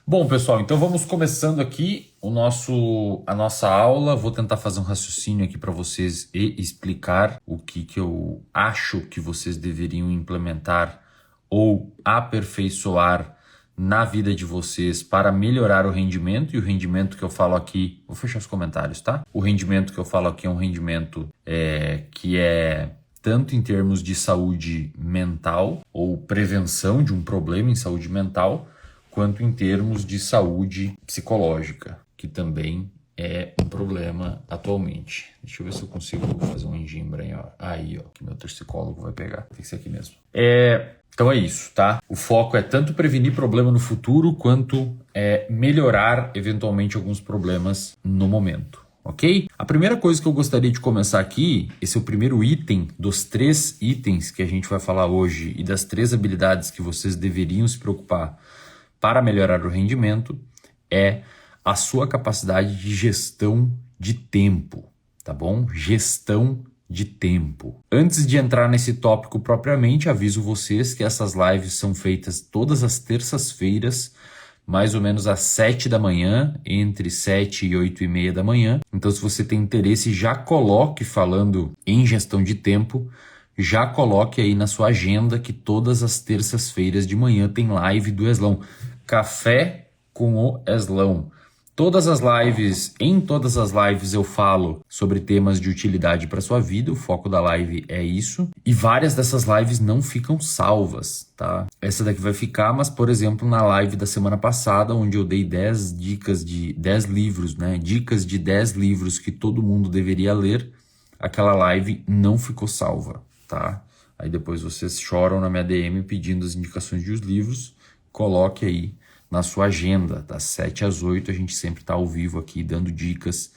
Bom, pessoal, então vamos começando aqui a nossa aula. Vou tentar fazer um raciocínio aqui para vocês e explicar o que eu acho que vocês deveriam implementar ou aperfeiçoar na vida de vocês para melhorar o rendimento. E o rendimento que eu falo aqui, vou fechar os comentários, tá? O rendimento que eu falo aqui é um rendimento que é tanto em termos de saúde mental ou prevenção de um problema em saúde mental, quanto em termos de saúde psicológica, que também é um problema atualmente. Deixa eu ver se eu consigo fazer um engimbra aí, ó, que meu torcicólogo vai pegar. Tem que ser aqui mesmo. Então é isso, tá? O foco é tanto prevenir problema no futuro, quanto melhorar eventualmente alguns problemas no momento. Ok? A primeira coisa que eu gostaria de começar aqui, esse é o primeiro item dos 3 itens que a gente vai falar hoje e das 3 habilidades que vocês deveriam se preocupar para melhorar o rendimento, é a sua capacidade de gestão de tempo, tá bom? Gestão de tempo. Antes de entrar nesse tópico propriamente, aviso vocês que essas lives são feitas todas as terças-feiras, mais ou menos às 7 da manhã, entre 7 e 8 e meia da manhã. Então, se você tem interesse, já coloque, falando em gestão de tempo, já coloque aí na sua agenda que todas as terças-feiras de manhã tem live do Eslão. Café com o Eslão. Em todas as lives eu falo sobre temas de utilidade para sua vida, o foco da live é isso. E várias dessas lives não ficam salvas, tá? Essa daqui vai ficar, mas por exemplo, na live da semana passada, onde eu dei 10 dicas de 10 livros, né? Dicas de 10 livros que todo mundo deveria ler, aquela live não ficou salva, tá? Aí depois vocês choram na minha DM pedindo as indicações dos livros. Coloque aí na sua agenda, das 7 às 8, a gente sempre está ao vivo aqui dando dicas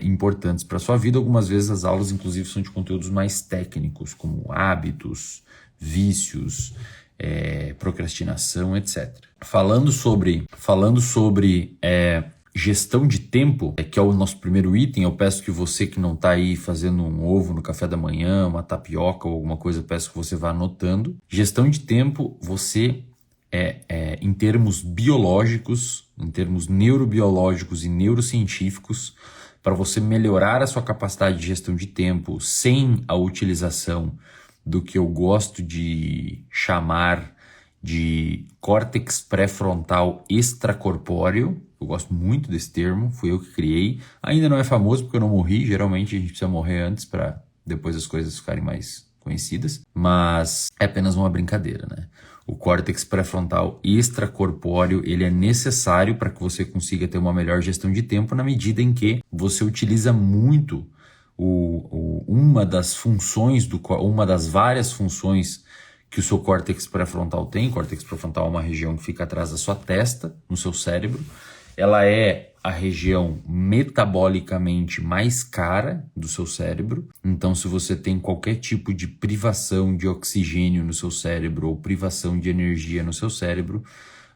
importantes para a sua vida. Algumas vezes as aulas, inclusive, são de conteúdos mais técnicos, como hábitos, vícios, procrastinação, etc. Falando sobre gestão de tempo, que é o nosso primeiro item, eu peço que você que não está aí fazendo um ovo no café da manhã, uma tapioca ou alguma coisa, eu peço que você vá anotando. Gestão de tempo, você em termos biológicos, em termos neurobiológicos e neurocientíficos, para você melhorar a sua capacidade de gestão de tempo sem a utilização do que eu gosto de chamar de córtex pré-frontal extracorpóreo. Eu gosto muito desse termo, fui eu que criei. Ainda não é famoso porque eu não morri, geralmente a gente precisa morrer antes para depois as coisas ficarem mais conhecidas, mas é apenas uma brincadeira, né? O córtex pré-frontal extracorpóreo, ele é necessário para que você consiga ter uma melhor gestão de tempo na medida em que você utiliza muito uma das várias funções que o seu córtex pré-frontal tem. O córtex pré-frontal é uma região que fica atrás da sua testa, no seu cérebro. Ela é a região metabolicamente mais cara do seu cérebro. Então, se você tem qualquer tipo de privação de oxigênio no seu cérebro ou privação de energia no seu cérebro,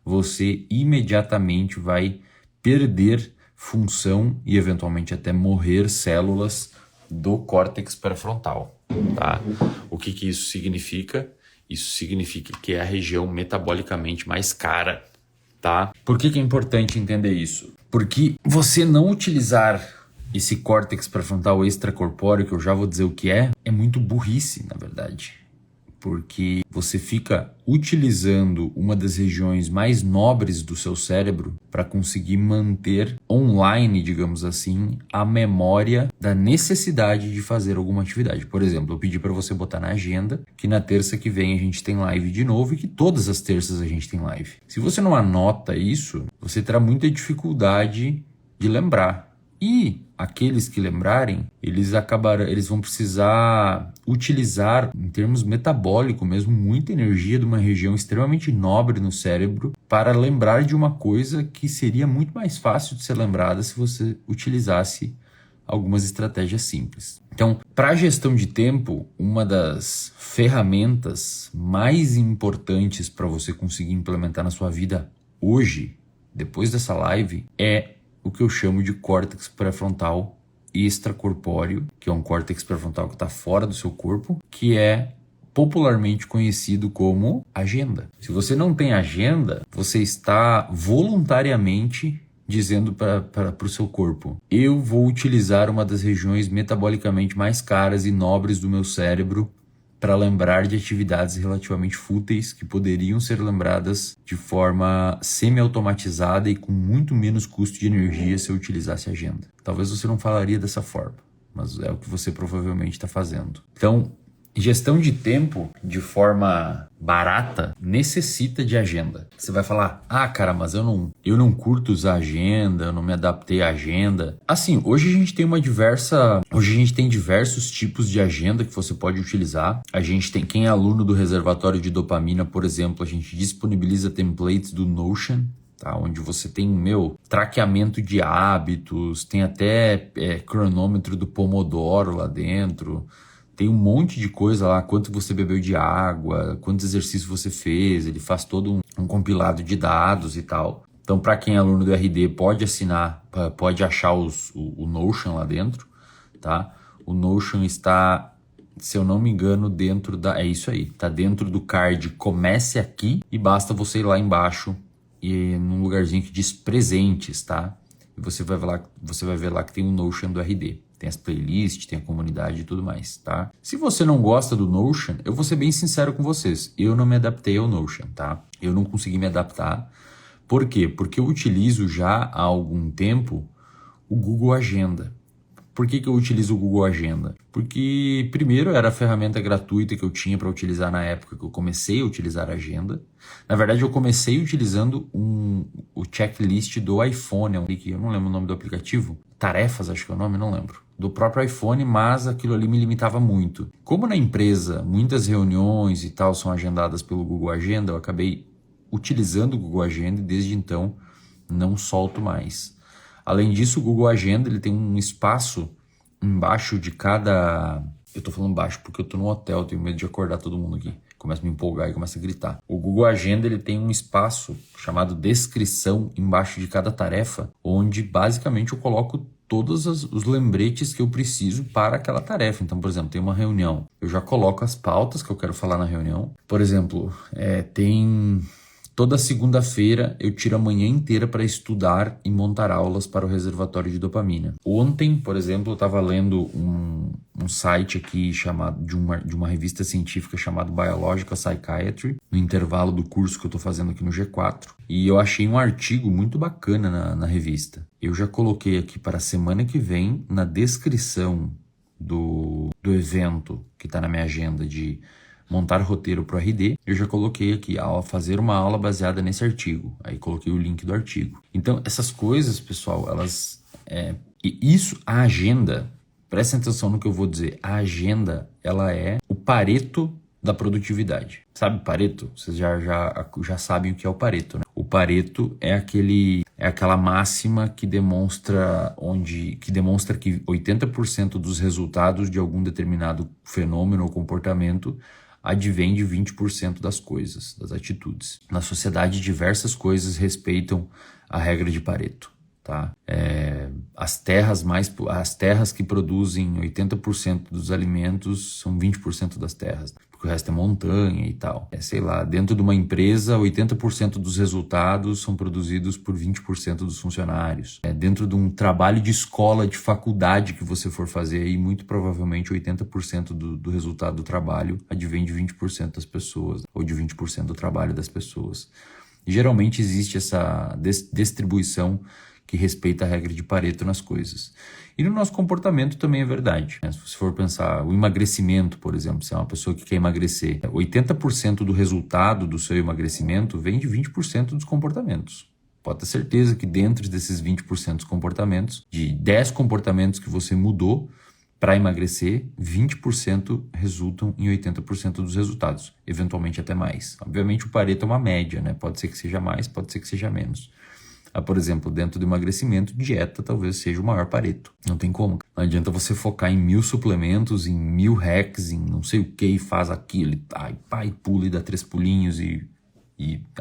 você imediatamente vai perder função e eventualmente até morrer células do córtex pré-frontal, tá? O que isso significa? Isso significa que é a região metabolicamente mais cara, tá? Por que é importante entender isso? Porque você não utilizar esse córtex pré-frontal extracorpóreo, que eu já vou dizer o que é muito burrice, na verdade. Porque você fica utilizando uma das regiões mais nobres do seu cérebro para conseguir manter online, digamos assim, a memória da necessidade de fazer alguma atividade. Por exemplo, eu pedi para você botar na agenda que na terça que vem a gente tem live de novo e que todas as terças a gente tem live. Se você não anota isso, você terá muita dificuldade de lembrar. E aqueles que lembrarem, eles vão precisar utilizar, em termos metabólicos mesmo, muita energia de uma região extremamente nobre no cérebro para lembrar de uma coisa que seria muito mais fácil de ser lembrada se você utilizasse algumas estratégias simples. Então, para a gestão de tempo, uma das ferramentas mais importantes para você conseguir implementar na sua vida hoje, depois dessa live, é o que eu chamo de córtex pré-frontal extracorpóreo, que é um córtex pré-frontal que está fora do seu corpo, que é popularmente conhecido como agenda. Se você não tem agenda, você está voluntariamente dizendo para o seu corpo: eu vou utilizar uma das regiões metabolicamente mais caras e nobres do meu cérebro para lembrar de atividades relativamente fúteis que poderiam ser lembradas de forma semi-automatizada e com muito menos custo de energia se eu utilizasse a agenda. Talvez você não falaria dessa forma, mas é o que você provavelmente está fazendo. Então, gestão de tempo de forma barata necessita de agenda. Você vai falar: ah, cara, mas eu não curto usar agenda, eu não me adaptei à agenda. Assim, hoje a gente tem diversos tipos de agenda que você pode utilizar. A gente tem, quem é aluno do reservatório de dopamina, por exemplo, a gente disponibiliza templates do Notion, tá? Onde você tem, traqueamento de hábitos, tem até cronômetro do Pomodoro lá dentro. Tem um monte de coisa lá, quanto você bebeu de água, quantos exercícios você fez, ele faz todo um compilado de dados e tal. Então, para quem é aluno do RD, pode assinar, pode achar o Notion lá dentro, tá? O Notion está, se eu não me engano, é isso aí, tá dentro do card Comece Aqui, e basta você ir lá embaixo e num lugarzinho que diz presentes, tá? E você vai ver lá que tem o Notion do RD. Tem as playlists, tem a comunidade e tudo mais, tá? Se você não gosta do Notion, eu vou ser bem sincero com vocês. Eu não me adaptei ao Notion, tá? Eu não consegui me adaptar. Por quê? Porque eu utilizo já há algum tempo o Google Agenda. Por que eu utilizo o Google Agenda? Porque, primeiro, era a ferramenta gratuita que eu tinha para utilizar na época que eu comecei a utilizar a agenda. Na verdade, eu comecei utilizando o checklist do iPhone, eu não lembro o nome do aplicativo. Tarefas, acho que é o nome, não lembro. Do próprio iPhone, mas aquilo ali me limitava muito. Como na empresa muitas reuniões e tal são agendadas pelo Google Agenda, eu acabei utilizando o Google Agenda e desde então não solto mais. Além disso, o Google Agenda ele tem um espaço embaixo de cada... Eu tô falando baixo porque eu tô no hotel, tenho medo de acordar todo mundo aqui. Começo a me empolgar e começo a gritar. O Google Agenda ele tem um espaço chamado descrição embaixo de cada tarefa, onde basicamente eu coloco todos os lembretes que eu preciso para aquela tarefa. Então, por exemplo, tem uma reunião, eu já coloco as pautas que eu quero falar na reunião. Por exemplo, toda segunda-feira eu tiro a manhã inteira para estudar e montar aulas para o reservatório de dopamina. Ontem, por exemplo, eu estava lendo um site aqui chamado de uma revista científica chamada Biological Psychiatry, no intervalo do curso que eu estou fazendo aqui no G4. E eu achei um artigo muito bacana na revista. Eu já coloquei aqui para a semana que vem, na descrição do evento que está na minha agenda de montar roteiro para o RD, eu já coloquei aqui, fazer uma aula baseada nesse artigo. Aí coloquei o link do artigo. Então, essas coisas, pessoal, a agenda, prestem atenção no que eu vou dizer, a agenda, ela é o Pareto da produtividade. Sabe Pareto? Vocês já sabem o que é o Pareto, né? O Pareto é aquela máxima que demonstra que 80% dos resultados de algum determinado fenômeno ou comportamento advém de 20% das coisas, das atitudes. Na sociedade, diversas coisas respeitam a regra de Pareto, tá? As terras que produzem 80% dos alimentos são 20% das terras, porque o resto é montanha e tal. Dentro de uma empresa, 80% dos resultados são produzidos por 20% dos funcionários. Dentro de um trabalho de escola, de faculdade que você for fazer, aí, muito provavelmente 80% do resultado do trabalho advém de 20% das pessoas, ou de 20% do trabalho das pessoas. E, geralmente existe essa distribuição que respeita a regra de Pareto nas coisas. E no nosso comportamento também é verdade, né? Se você for pensar, o emagrecimento, por exemplo, se é uma pessoa que quer emagrecer, 80% do resultado do seu emagrecimento vem de 20% dos comportamentos. Pode ter certeza que dentro desses 20% dos comportamentos, de 10 comportamentos que você mudou para emagrecer, 20% resultam em 80% dos resultados, eventualmente até mais. Obviamente o Pareto é uma média, né? Pode ser que seja mais, pode ser que seja menos. Por exemplo, dentro do emagrecimento, dieta talvez seja o maior Pareto. Não tem como. Não adianta você focar em 1000 suplementos, em 1000 hacks, em não sei o que, e faz aquilo, e pula e dá 3 pulinhos e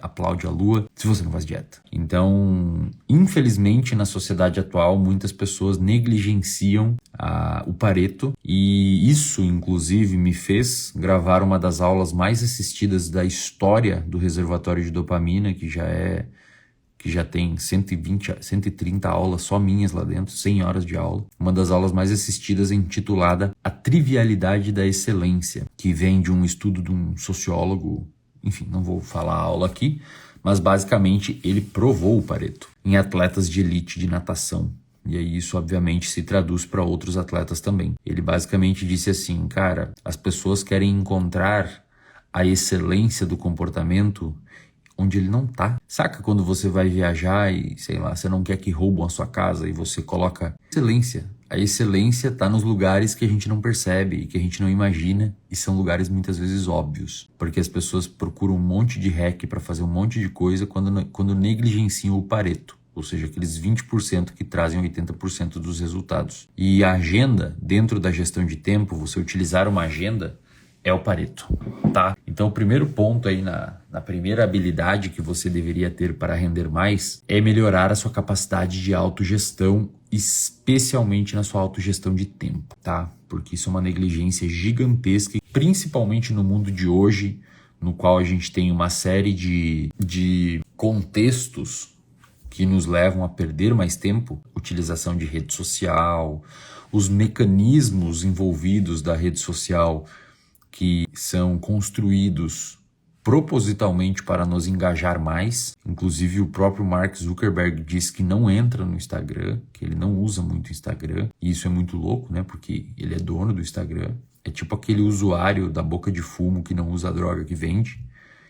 aplaude a lua, se você não faz dieta. Então, infelizmente, na sociedade atual, muitas pessoas negligenciam o Pareto, e isso, inclusive, me fez gravar uma das aulas mais assistidas da história do reservatório de dopamina, que já tem 120, 130 aulas só minhas lá dentro, 100 horas de aula. Uma das aulas mais assistidas é intitulada A Trivialidade da Excelência, que vem de um estudo de um sociólogo, enfim, não vou falar a aula aqui, mas basicamente ele provou o Pareto em atletas de elite de natação. E aí isso obviamente se traduz para outros atletas também. Ele basicamente disse assim, cara, as pessoas querem encontrar a excelência do comportamento onde ele não tá. Saca quando você vai viajar e, sei lá, você não quer que roubam a sua casa e você coloca excelência. A excelência tá nos lugares que a gente não percebe e que a gente não imagina, e são lugares muitas vezes óbvios, porque as pessoas procuram um monte de hack para fazer um monte de coisa quando negligenciam o Pareto. Ou seja, aqueles 20% que trazem 80% dos resultados. E a agenda, dentro da gestão de tempo, você utilizar uma agenda, é o Pareto, tá? Então, o primeiro ponto aí na primeira habilidade que você deveria ter para render mais é melhorar a sua capacidade de autogestão, especialmente na sua autogestão de tempo, tá? Porque isso é uma negligência gigantesca, principalmente no mundo de hoje, no qual a gente tem uma série de contextos que nos levam a perder mais tempo, utilização de rede social, os mecanismos envolvidos da rede social que são construídos propositalmente para nos engajar mais. Inclusive o próprio Mark Zuckerberg diz que não entra no Instagram, que ele não usa muito o Instagram, e isso é muito louco, né? Porque ele é dono do Instagram. É tipo aquele usuário da boca de fumo que não usa a droga que vende.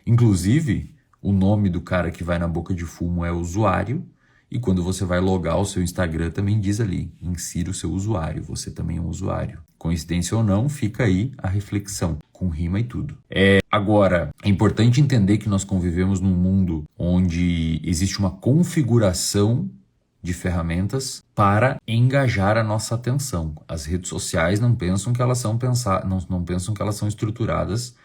Inclusive, o nome do cara que vai na boca de fumo é usuário, e quando você vai logar o seu Instagram também diz ali, insira o seu usuário, você também é um usuário. Coincidência ou não, fica aí a reflexão, com rima e tudo. Agora, é importante entender que nós convivemos num mundo onde existe uma configuração de ferramentas para engajar a nossa atenção. As redes sociais não pensam que elas são não pensam que elas são estruturadas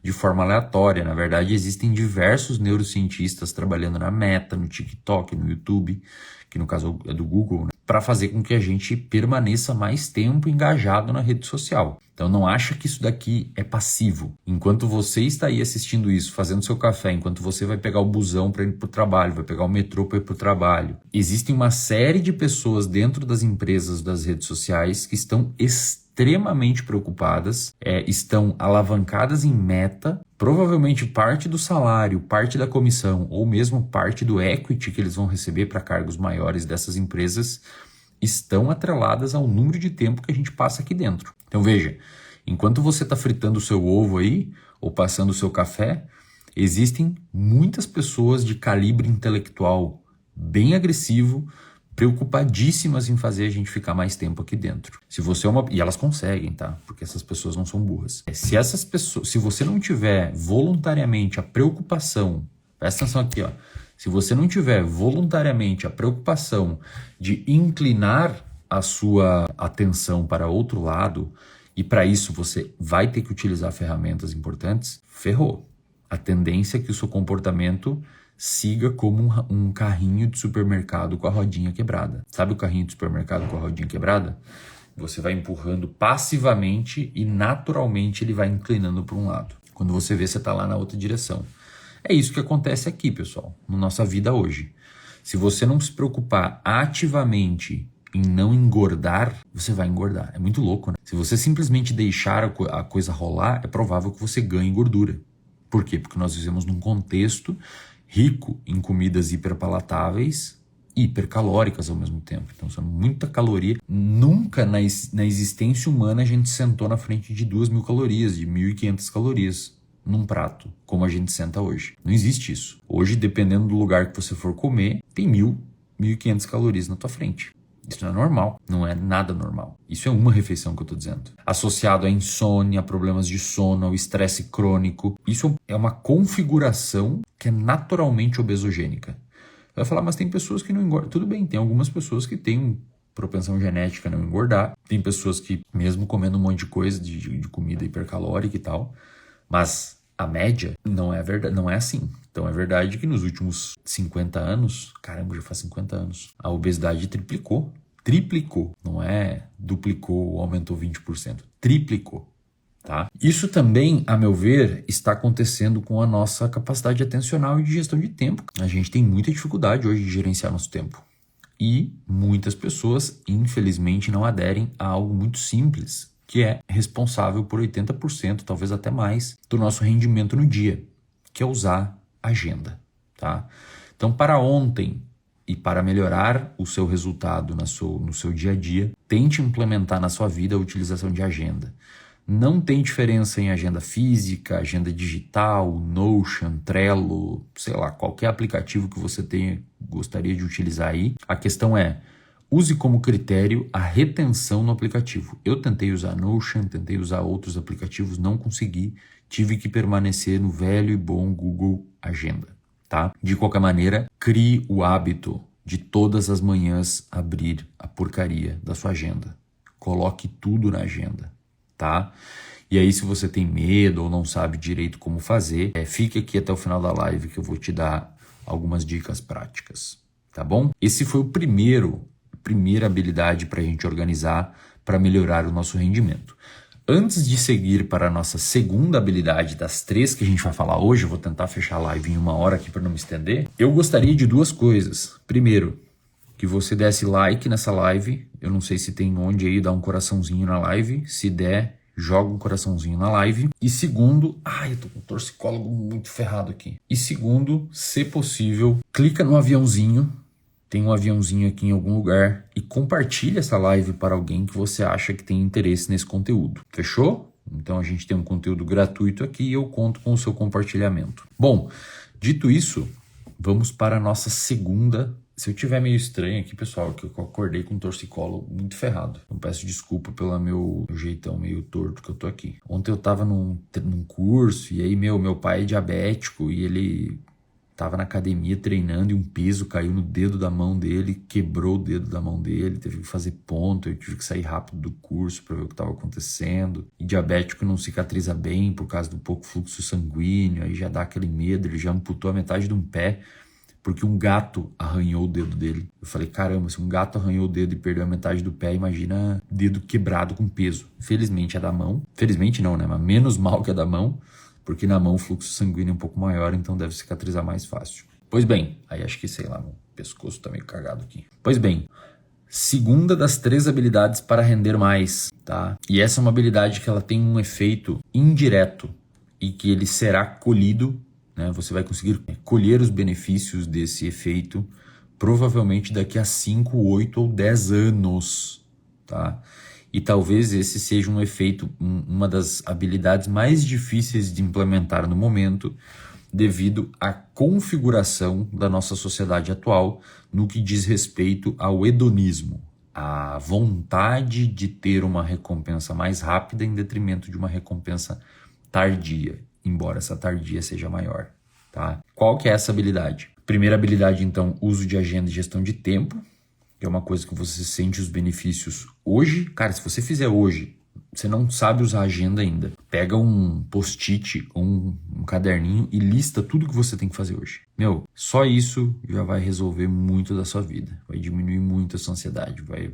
de forma aleatória. Na verdade, existem diversos neurocientistas trabalhando na Meta, no TikTok, no YouTube, que no caso é do Google, né, para fazer com que a gente permaneça mais tempo engajado na rede social. Então não acha que isso daqui é passivo. Enquanto você está aí assistindo isso, fazendo seu café, enquanto você vai pegar o busão para ir para o trabalho, vai pegar o metrô para ir para o trabalho, existem uma série de pessoas dentro das empresas, das redes sociais, que estão extremamente preocupadas, estão alavancadas em meta, provavelmente parte do salário, parte da comissão ou mesmo parte do equity que eles vão receber para cargos maiores dessas empresas estão atreladas ao número de tempo que a gente passa aqui dentro. Então veja, enquanto você está fritando o seu ovo aí ou passando o seu café, existem muitas pessoas de calibre intelectual bem agressivo, preocupadíssimas em fazer a gente ficar mais tempo aqui dentro. Se você e elas conseguem, tá? Porque essas pessoas não são burras. Se você não tiver voluntariamente a preocupação, presta atenção aqui, ó. Se você não tiver voluntariamente a preocupação de inclinar a sua atenção para outro lado, e para isso você vai ter que utilizar ferramentas importantes, ferrou. A tendência é que o seu comportamento siga como um carrinho de supermercado com a rodinha quebrada. Sabe o carrinho de supermercado com a rodinha quebrada? Você vai empurrando passivamente e naturalmente ele vai inclinando para um lado. Quando você vê, você está lá na outra direção. É isso que acontece aqui, pessoal, na nossa vida hoje. Se você não se preocupar ativamente em não engordar, você vai engordar. É muito louco, né? Se você simplesmente deixar a coisa rolar, é provável que você ganhe gordura. Por quê? Porque nós vivemos num contexto rico em comidas hiperpalatáveis e hipercalóricas ao mesmo tempo. Então, são muita caloria. Nunca na existência humana a gente sentou na frente de 2.000 calorias, de 1.500 calorias num prato, como a gente senta hoje. Não existe isso. Hoje, dependendo do lugar que você for comer, tem 1.500 calorias na tua frente. Isso não é normal, não é nada normal. Isso é uma refeição que eu estou dizendo. Associado à insônia, a problemas de sono, ao estresse crônico. Isso é uma configuração que é naturalmente obesogênica. Vai falar, mas tem pessoas que não engordam. Tudo bem, tem algumas pessoas que têm propensão genética a não engordar. Tem pessoas que, mesmo comendo um monte de coisa, de comida hipercalórica e tal, mas a média não é verdade, não é assim. Então é verdade que nos últimos 50 anos, caramba, já faz 50 anos, a obesidade triplicou. triplicou, não é duplicou ou aumentou 20%, triplicou. Tá? Isso também, a meu ver, está acontecendo com a nossa capacidade atencional e de gestão de tempo. A gente tem muita dificuldade hoje de gerenciar nosso tempo. E muitas pessoas, infelizmente, não aderem a algo muito simples, que é responsável por 80%, talvez até mais, do nosso rendimento no dia, que é usar agenda. Tá? Então, para ontem e para melhorar o seu resultado no seu dia a dia, tente implementar na sua vida a utilização de agenda. Não tem diferença em agenda física, agenda digital, Notion, Trello, sei lá, qualquer aplicativo que você gostaria de utilizar aí. A questão é, use como critério a retenção no aplicativo. Eu tentei usar Notion, tentei usar outros aplicativos, não consegui. Tive que permanecer no velho e bom Google Agenda, tá? De qualquer maneira, crie o hábito de todas as manhãs abrir a porcaria da sua agenda. Coloque tudo na agenda. Tá? E aí, se você tem medo ou não sabe direito como fazer, fique aqui até o final da live que eu vou te dar algumas dicas práticas, tá bom? Esse foi a primeira habilidade para a gente organizar, para melhorar o nosso rendimento. Antes de seguir para a nossa segunda habilidade das 3 que a gente vai falar hoje, eu vou tentar fechar a live em 1 hora aqui para não me estender, eu gostaria de 2 coisas. Primeiro, que você desse like nessa live. Eu não sei se tem onde aí dar um coraçãozinho na live. Se der, joga um coraçãozinho na live. E segundo, eu tô com um torcicólogo muito ferrado aqui. E segundo, se possível, clica no aviãozinho. Tem um aviãozinho aqui em algum lugar e compartilha essa live para alguém que você acha que tem interesse nesse conteúdo. Fechou? Então a gente tem um conteúdo gratuito aqui e eu conto com o seu compartilhamento. Bom, dito isso, vamos para a nossa segunda. Se eu tiver meio estranho aqui, pessoal, que eu acordei com um torcicolo muito ferrado. Eu peço desculpa pelo meu jeitão meio torto que eu tô aqui. Ontem eu tava num curso e aí meu pai é diabético e ele tava na academia treinando e um peso caiu no dedo da mão dele, quebrou o dedo da mão dele, teve que fazer ponto, eu tive que sair rápido do curso para ver o que estava acontecendo. E diabético não cicatriza bem por causa do pouco fluxo sanguíneo, aí já dá aquele medo, ele já amputou a metade de um pé, porque um gato arranhou o dedo dele. Eu falei, caramba, se um gato arranhou o dedo e perdeu a metade do pé, imagina dedo quebrado com peso. Felizmente é da mão. Felizmente não, né? Mas menos mal que é da mão, porque na mão o fluxo sanguíneo é um pouco maior, então deve cicatrizar mais fácil. Pois bem, aí acho que, sei lá, meu pescoço tá meio cagado aqui. Pois bem, segunda das 3 habilidades para render mais, tá? E essa é uma habilidade que ela tem um efeito indireto e que ele será colhido, né? Você vai conseguir colher os benefícios desse efeito provavelmente daqui a 5, 8 ou 10 anos, tá? E talvez esse seja um efeito, uma das habilidades mais difíceis de implementar no momento, devido à configuração da nossa sociedade atual no que diz respeito ao hedonismo, a vontade de ter uma recompensa mais rápida em detrimento de uma recompensa tardia, embora essa tardia seja maior, tá? Qual que é essa habilidade? Primeira habilidade, então, uso de agenda e gestão de tempo, que é uma coisa que você sente os benefícios hoje. Cara, se você fizer hoje, você não sabe usar agenda ainda, pega um post-it ou um caderninho e lista tudo que você tem que fazer hoje. Só isso já vai resolver muito da sua vida, vai diminuir muito a sua ansiedade, vai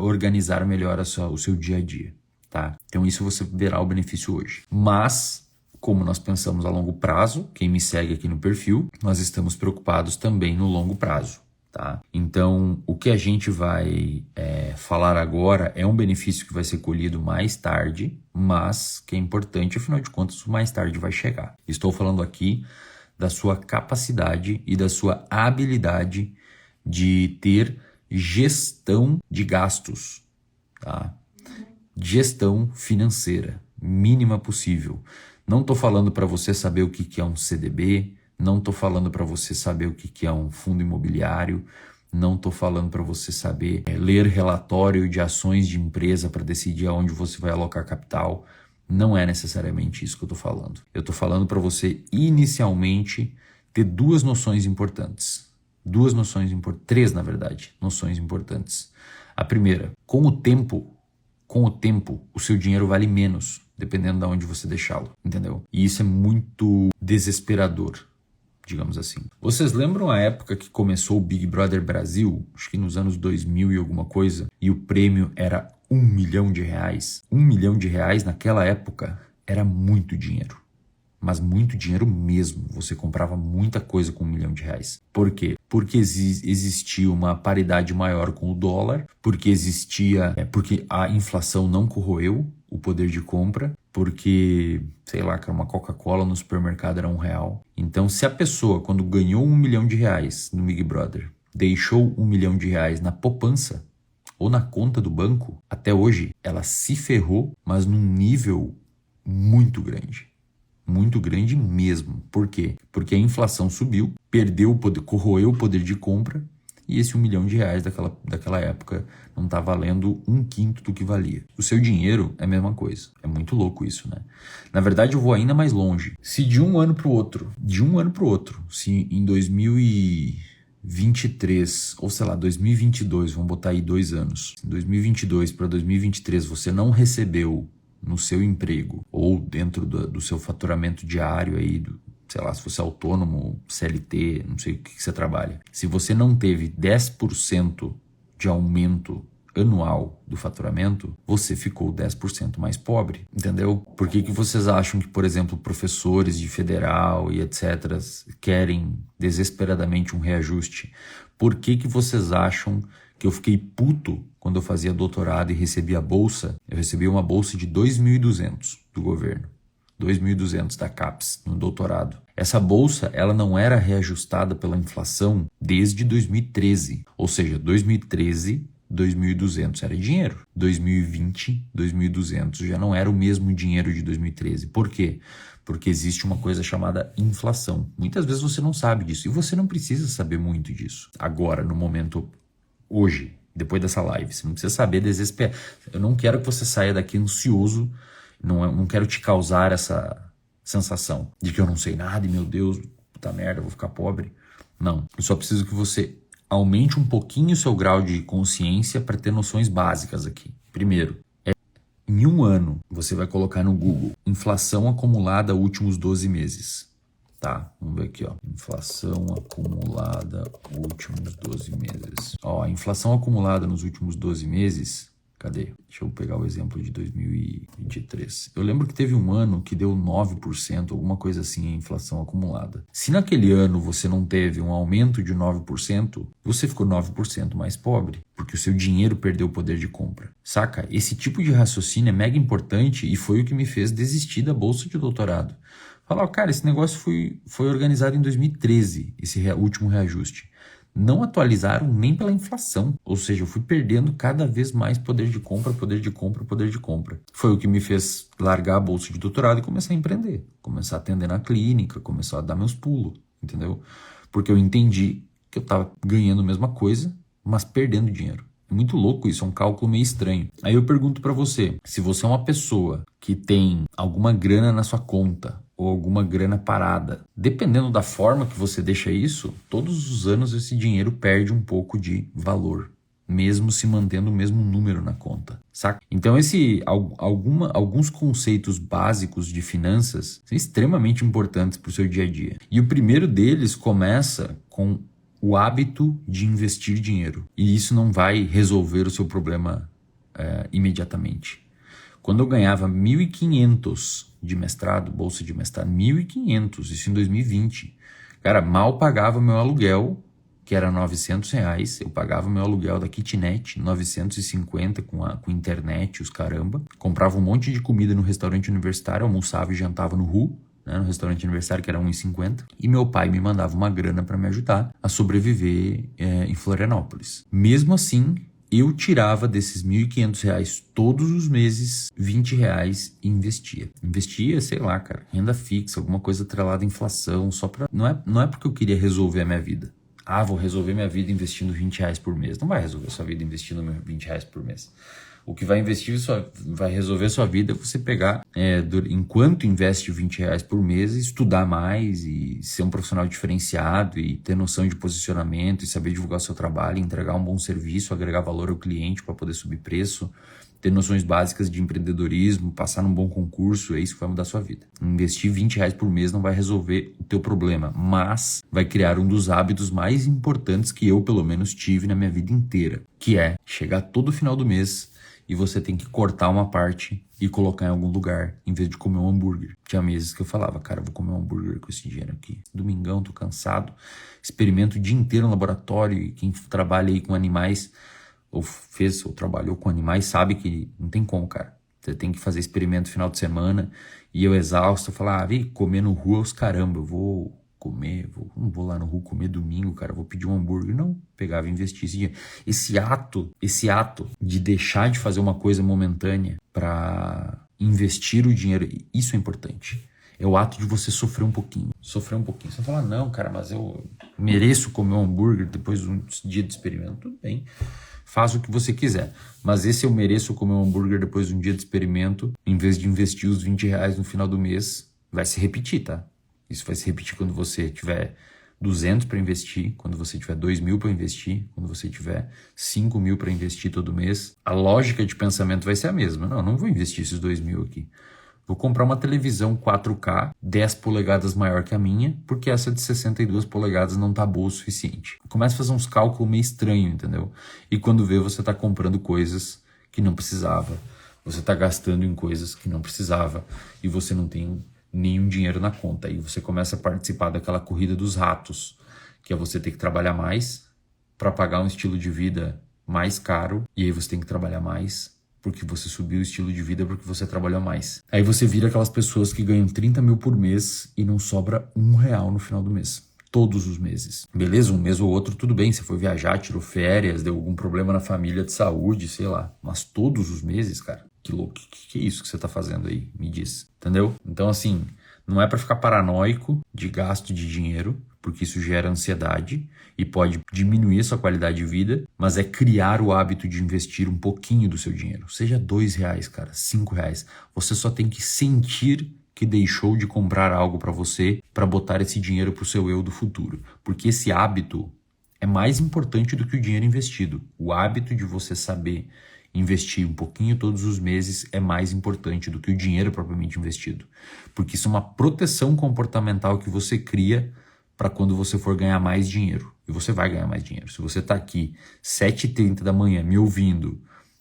organizar melhor o seu dia a dia, tá? Então isso você verá o benefício hoje. Mas, como nós pensamos a longo prazo, quem me segue aqui no perfil, nós estamos preocupados também no longo prazo. Tá? Então, o que a gente vai falar agora é um benefício que vai ser colhido mais tarde, mas que é importante, afinal de contas, o mais tarde vai chegar. Estou falando aqui da sua capacidade e da sua habilidade de ter gestão de gastos, tá? Gestão financeira, mínima possível. Não estou falando para você saber o que é um CDB, não estou falando para você saber o que é um fundo imobiliário, não estou falando para você saber ler relatório de ações de empresa para decidir aonde você vai alocar capital. Não é necessariamente isso que eu estou falando. Eu estou falando para você, inicialmente, ter 2 noções importantes. 3, na verdade, noções importantes. A primeira, com o tempo, o seu dinheiro vale menos, dependendo de onde você deixá-lo, entendeu? E isso é muito desesperador. digamos assim. Vocês lembram a época que começou o Big Brother Brasil? Acho que nos anos 2000 e alguma coisa, e o prêmio era R$1 milhão. R$1 milhão naquela época era muito dinheiro. Mas muito dinheiro mesmo. Você comprava muita coisa com R$1 milhão. Por quê? Porque existia uma paridade maior com o dólar, porque a inflação não corroeu o poder de compra, porque, sei lá, cara, uma Coca-Cola no supermercado era R$1. Então, se a pessoa, quando ganhou R$1 milhão no Big Brother, deixou R$1 milhão na poupança ou na conta do banco, até hoje, ela se ferrou, mas num nível muito grande. Muito grande mesmo. Por quê? Porque a inflação subiu, corroeu o poder de compra, e esse R$1 milhão daquela época não está valendo 1/5 do que valia. O seu dinheiro é a mesma coisa. É muito louco isso, né? Na verdade, eu vou ainda mais longe. Se de um ano para o outro, se em 2023, ou sei lá, 2022, vamos botar aí 2 anos, em 2022 para 2023 você não recebeu no seu emprego ou dentro do seu faturamento diário aí, sei lá, se você é autônomo, CLT, não sei o que você trabalha. Se você não teve 10% de aumento anual do faturamento, você ficou 10% mais pobre, entendeu? Por que vocês acham que, por exemplo, professores de federal e etc. querem desesperadamente um reajuste? Por que vocês acham que eu fiquei puto quando eu fazia doutorado e recebia a bolsa? Eu recebi uma bolsa de 2.200 do governo. 2.200 da CAPES no doutorado. Essa bolsa, ela não era reajustada pela inflação desde 2013. Ou seja, 2013, 2.200 era dinheiro. 2020, 2.200 já não era o mesmo dinheiro de 2013. Por quê? Porque existe uma coisa chamada inflação. Muitas vezes você não sabe disso e você não precisa saber muito disso. Agora, no momento, hoje, depois dessa live, você não precisa saber desesperar. Eu não quero que você saia daqui ansioso. Não quero te causar essa sensação de que eu não sei nada e, meu Deus, puta merda, eu vou ficar pobre. Não, eu só preciso que você aumente um pouquinho o seu grau de consciência para ter noções básicas aqui. Primeiro, em um ano, você vai colocar no Google inflação acumulada últimos 12 meses. Tá, vamos ver aqui, ó. Inflação acumulada últimos 12 meses. Ó, a inflação acumulada nos últimos 12 meses... Cadê? Deixa eu pegar o exemplo de 2023. Eu lembro que teve um ano que deu 9%, alguma coisa assim, a inflação acumulada. Se naquele ano você não teve um aumento de 9%, você ficou 9% mais pobre, porque o seu dinheiro perdeu o poder de compra. Saca? Esse tipo de raciocínio é mega importante e foi o que me fez desistir da bolsa de doutorado. Falar, cara, esse negócio foi organizado em 2013, esse último reajuste. Não atualizaram nem pela inflação. Ou seja, eu fui perdendo cada vez mais poder de compra. Foi o que me fez largar a bolsa de doutorado e começar a empreender. Começar a atender na clínica, começar a dar meus pulos, entendeu? Porque eu entendi que eu estava ganhando a mesma coisa, mas perdendo dinheiro. É muito louco isso, é um cálculo meio estranho. Aí eu pergunto para você, se você é uma pessoa que tem alguma grana na sua conta, ou alguma grana parada. Dependendo da forma que você deixa isso, todos os anos esse dinheiro perde um pouco de valor, mesmo se mantendo o mesmo número na conta, saca? Então alguns conceitos básicos de finanças são extremamente importantes para o seu dia a dia. E o primeiro deles começa com o hábito de investir dinheiro. E isso não vai resolver o seu problema imediatamente. Quando eu ganhava 1.500 de mestrado, bolsa de mestrado, 1.500, isso em 2020. Cara, mal pagava meu aluguel, que era R$900. Eu pagava meu aluguel da kitnet, 950 com internet, os caramba. Comprava um monte de comida no restaurante universitário, almoçava e jantava no RU, né, no restaurante universitário, que era R$1,50. E meu pai me mandava uma grana para me ajudar a sobreviver em Florianópolis. Mesmo assim, eu tirava desses R$1.500 todos os meses, R$20 e investia. Investia, sei lá, cara, renda fixa, alguma coisa atrelada à inflação, só pra... Não é porque eu queria resolver a minha vida. Ah, vou resolver minha vida investindo R$20 por mês. Não vai resolver sua vida investindo R$20 por mês. O que vai resolver sua vida é você pegar, enquanto investe R$20 por mês, estudar mais e ser um profissional diferenciado e ter noção de posicionamento e saber divulgar seu trabalho, entregar um bom serviço, agregar valor ao cliente para poder subir preço, ter noções básicas de empreendedorismo, passar num bom concurso, é isso que vai mudar a sua vida. Investir R$20 por mês não vai resolver o teu problema, mas vai criar um dos hábitos mais importantes que eu, pelo menos, tive na minha vida inteira, que é chegar todo final do mês e você tem que cortar uma parte e colocar em algum lugar, em vez de comer um hambúrguer. Tinha meses que eu falava, cara, eu vou comer um hambúrguer com esse dinheiro aqui. Domingão, tô cansado, experimento o dia inteiro no laboratório, e quem trabalha aí com animais, ou trabalhou com animais, sabe que não tem como, cara. Você tem que fazer experimento no final de semana, e eu exausto, eu falo, vem comer no rua os caramba, eu vou comer, não vou lá no rua comer domingo, cara, vou pedir um hambúrguer. Não, pegava e investia esse dinheiro. Esse ato de deixar de fazer uma coisa momentânea para investir o dinheiro, isso é importante. É o ato de você sofrer um pouquinho. Você vai falar, não, cara, mas eu mereço comer um hambúrguer depois de um dia de experimento. Tudo bem, faz o que você quiser. Mas esse eu mereço comer um hambúrguer depois de um dia de experimento, em vez de investir os R$20 no final do mês, vai se repetir, tá? Isso vai se repetir quando você tiver 200 para investir, quando você tiver 2.000 para investir, quando você tiver 5.000 para investir todo mês. A lógica de pensamento vai ser a mesma. Não vou investir esses 2.000 aqui. Vou comprar uma televisão 4K, 10 polegadas maior que a minha, porque essa de 62 polegadas não tá boa o suficiente. Começa a fazer uns cálculos meio estranhos, entendeu? E quando vê, você tá comprando coisas que não precisava. Você tá gastando em coisas que não precisava. E você não tem nenhum dinheiro na conta. Aí você começa a participar daquela corrida dos ratos, que é você ter que trabalhar mais para pagar um estilo de vida mais caro. E aí você tem que trabalhar mais porque você subiu o estilo de vida porque você trabalhou mais. Aí você vira aquelas pessoas que ganham 30 mil por mês e não sobra R$1 no final do mês. Todos os meses. Beleza? Um mês ou outro, tudo bem. Você foi viajar, tirou férias, deu algum problema na família de saúde, sei lá. Mas todos os meses, cara, que louco. Que é isso que você tá fazendo aí? Me diz. Entendeu? Então, assim, não é para ficar paranoico de gasto de dinheiro, porque isso gera ansiedade e pode diminuir a sua qualidade de vida, mas é criar o hábito de investir um pouquinho do seu dinheiro. Seja R$2, cara, R$5. Você só tem que sentir que deixou de comprar algo para você para botar esse dinheiro para o seu eu do futuro. Porque esse hábito é mais importante do que o dinheiro investido. O hábito de você saber investir um pouquinho todos os meses é mais importante do que o dinheiro propriamente investido. Porque isso é uma proteção comportamental que você cria para quando você for ganhar mais dinheiro. E você vai ganhar mais dinheiro. Se você está aqui 7h30 da manhã me ouvindo,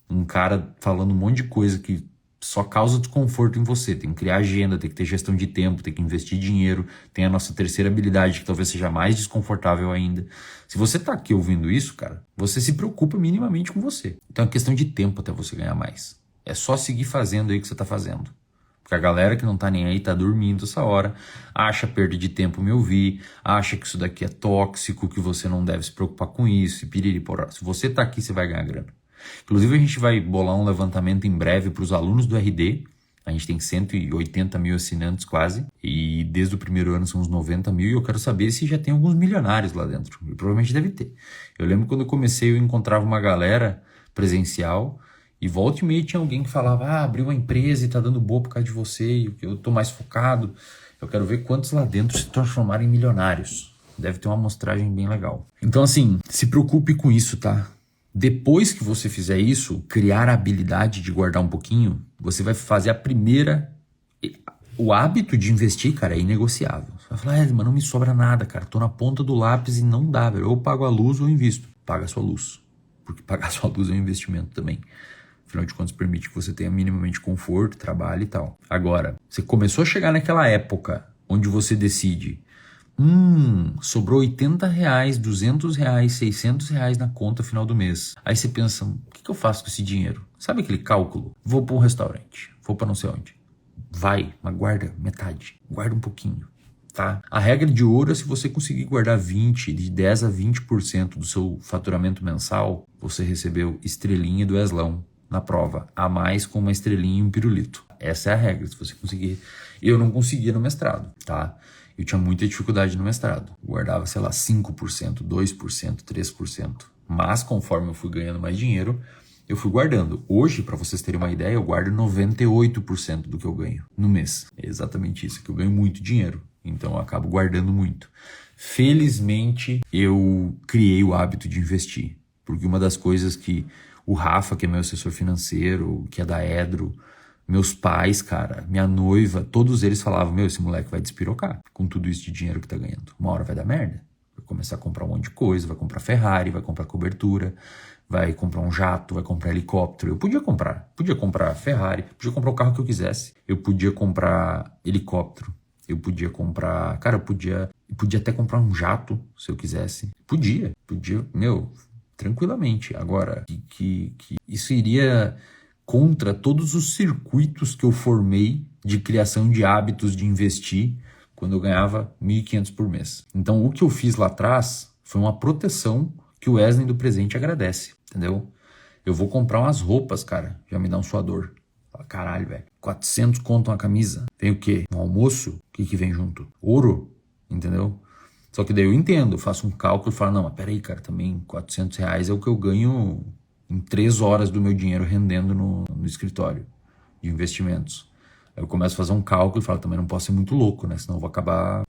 um cara falando um monte de coisa que só causa desconforto em você, tem que criar agenda, tem que ter gestão de tempo, tem que investir dinheiro, tem a nossa terceira habilidade que talvez seja mais desconfortável ainda. Se você tá aqui ouvindo isso, cara, você se preocupa minimamente com você. Então é questão de tempo até você ganhar mais. É só seguir fazendo aí o que você tá fazendo. Porque a galera que não tá nem aí tá dormindo essa hora, acha perda de tempo me ouvir, acha que isso daqui é tóxico, que você não deve se preocupar com isso, e piriri poró. Se você tá aqui, você vai ganhar grana. Inclusive, a gente vai bolar um levantamento em breve para os alunos do RD. A gente tem 180 mil assinantes quase. E desde o primeiro ano são uns 90 mil. E eu quero saber se já tem alguns milionários lá dentro. E provavelmente deve ter. Eu lembro quando eu comecei, eu encontrava uma galera presencial. E volta e meia tinha alguém que falava, abriu uma empresa e tá dando boa por causa de você. E eu tô mais focado. Eu quero ver quantos lá dentro se transformaram em milionários. Deve ter uma amostragem bem legal. Então, assim, se preocupe com isso, tá? Depois que você fizer isso, criar a habilidade de guardar um pouquinho, você vai fazer a primeira... O hábito de investir, cara, é inegociável. Você vai falar, mas não me sobra nada, cara. Tô na ponta do lápis e não dá, velho. Ou pago a luz ou invisto. Paga a sua luz. Porque pagar a sua luz é um investimento também. Afinal de contas, permite que você tenha minimamente conforto, trabalho e tal. Agora, você começou a chegar naquela época onde você decide... sobrou R$80, R$200, R$600 na conta final do mês. Aí você pensa, o que eu faço com esse dinheiro? Sabe aquele cálculo? Vou para um restaurante, vou para não sei onde. Vai, mas guarda metade, guarda um pouquinho, tá? A regra de ouro é se você conseguir guardar de 10 a 20% do seu faturamento mensal, você recebeu estrelinha do Eslão na prova, a mais com uma estrelinha e um pirulito. Essa é a regra, se você conseguir. Eu não conseguia no mestrado, tá? Eu tinha muita dificuldade no mestrado. Guardava, sei lá, 5%, 2%, 3%. Mas conforme eu fui ganhando mais dinheiro, eu fui guardando. Hoje, para vocês terem uma ideia, eu guardo 98% do que eu ganho no mês. É exatamente isso, que eu ganho muito dinheiro. Então eu acabo guardando muito. Felizmente, eu criei o hábito de investir. Porque uma das coisas que o Rafa, que é meu assessor financeiro, que é da Edro, meus pais, cara, minha noiva, todos eles falavam, esse moleque vai despirocar com tudo isso de dinheiro que tá ganhando. Uma hora vai dar merda. Vai começar a comprar um monte de coisa, vai comprar Ferrari, vai comprar cobertura, vai comprar um jato, vai comprar helicóptero. Eu podia comprar Ferrari, podia comprar o carro que eu quisesse. Eu podia comprar helicóptero, eu podia comprar, cara, eu podia até comprar um jato, se eu quisesse. Podia, tranquilamente. Agora, que isso iria contra todos os circuitos que eu formei de criação de hábitos de investir quando eu ganhava 1.500 por mês. Então, o que eu fiz lá atrás foi uma proteção que o Wesley do presente agradece, entendeu? Eu vou comprar umas roupas, cara, já me dá um suador. Fala, caralho, velho, 400 conto uma camisa. Vem o quê? Um almoço? O que vem junto? Ouro, entendeu? Só que daí eu entendo, faço um cálculo e falo, não, mas peraí, cara, também R$400 é o que eu ganho em 3 horas do meu dinheiro rendendo no escritório de investimentos. Aí eu começo a fazer um cálculo e falo, também não posso ser muito louco, né? Senão eu vou acabar,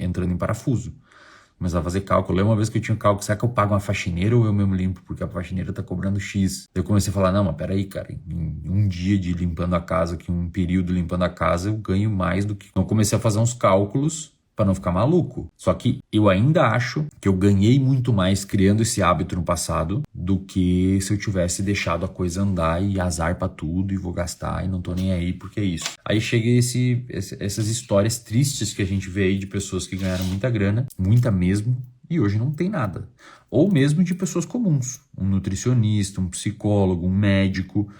entrando em parafuso. Começar a fazer cálculo. Eu lembro uma vez que eu tinha um cálculo, será que eu pago uma faxineira ou eu mesmo limpo? Porque a faxineira tá cobrando X. Eu comecei a falar, não, mas peraí, cara, em um dia de limpando a casa, que um período limpando a casa, eu ganho mais do que... Então eu comecei a fazer uns cálculos para não ficar maluco. Só que eu ainda acho que eu ganhei muito mais criando esse hábito no passado do que se eu tivesse deixado a coisa andar e azar pra tudo e vou gastar e não tô nem aí porque é isso. Aí chega essas histórias tristes que a gente vê aí de pessoas que ganharam muita grana, muita mesmo, e hoje não tem nada. Ou mesmo de pessoas comuns, um nutricionista, um psicólogo, um médico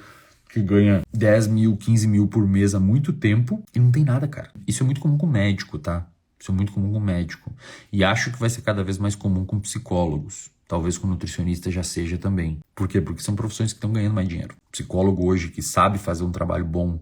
que ganha 10 mil, 15 mil por mês há muito tempo e não tem nada, cara. Isso é muito comum com médico, tá? Isso é muito comum com médico. E acho que vai ser cada vez mais comum com psicólogos. Talvez com nutricionista já seja também. Por quê? Porque são profissões que estão ganhando mais dinheiro. Psicólogo hoje que sabe fazer um trabalho bom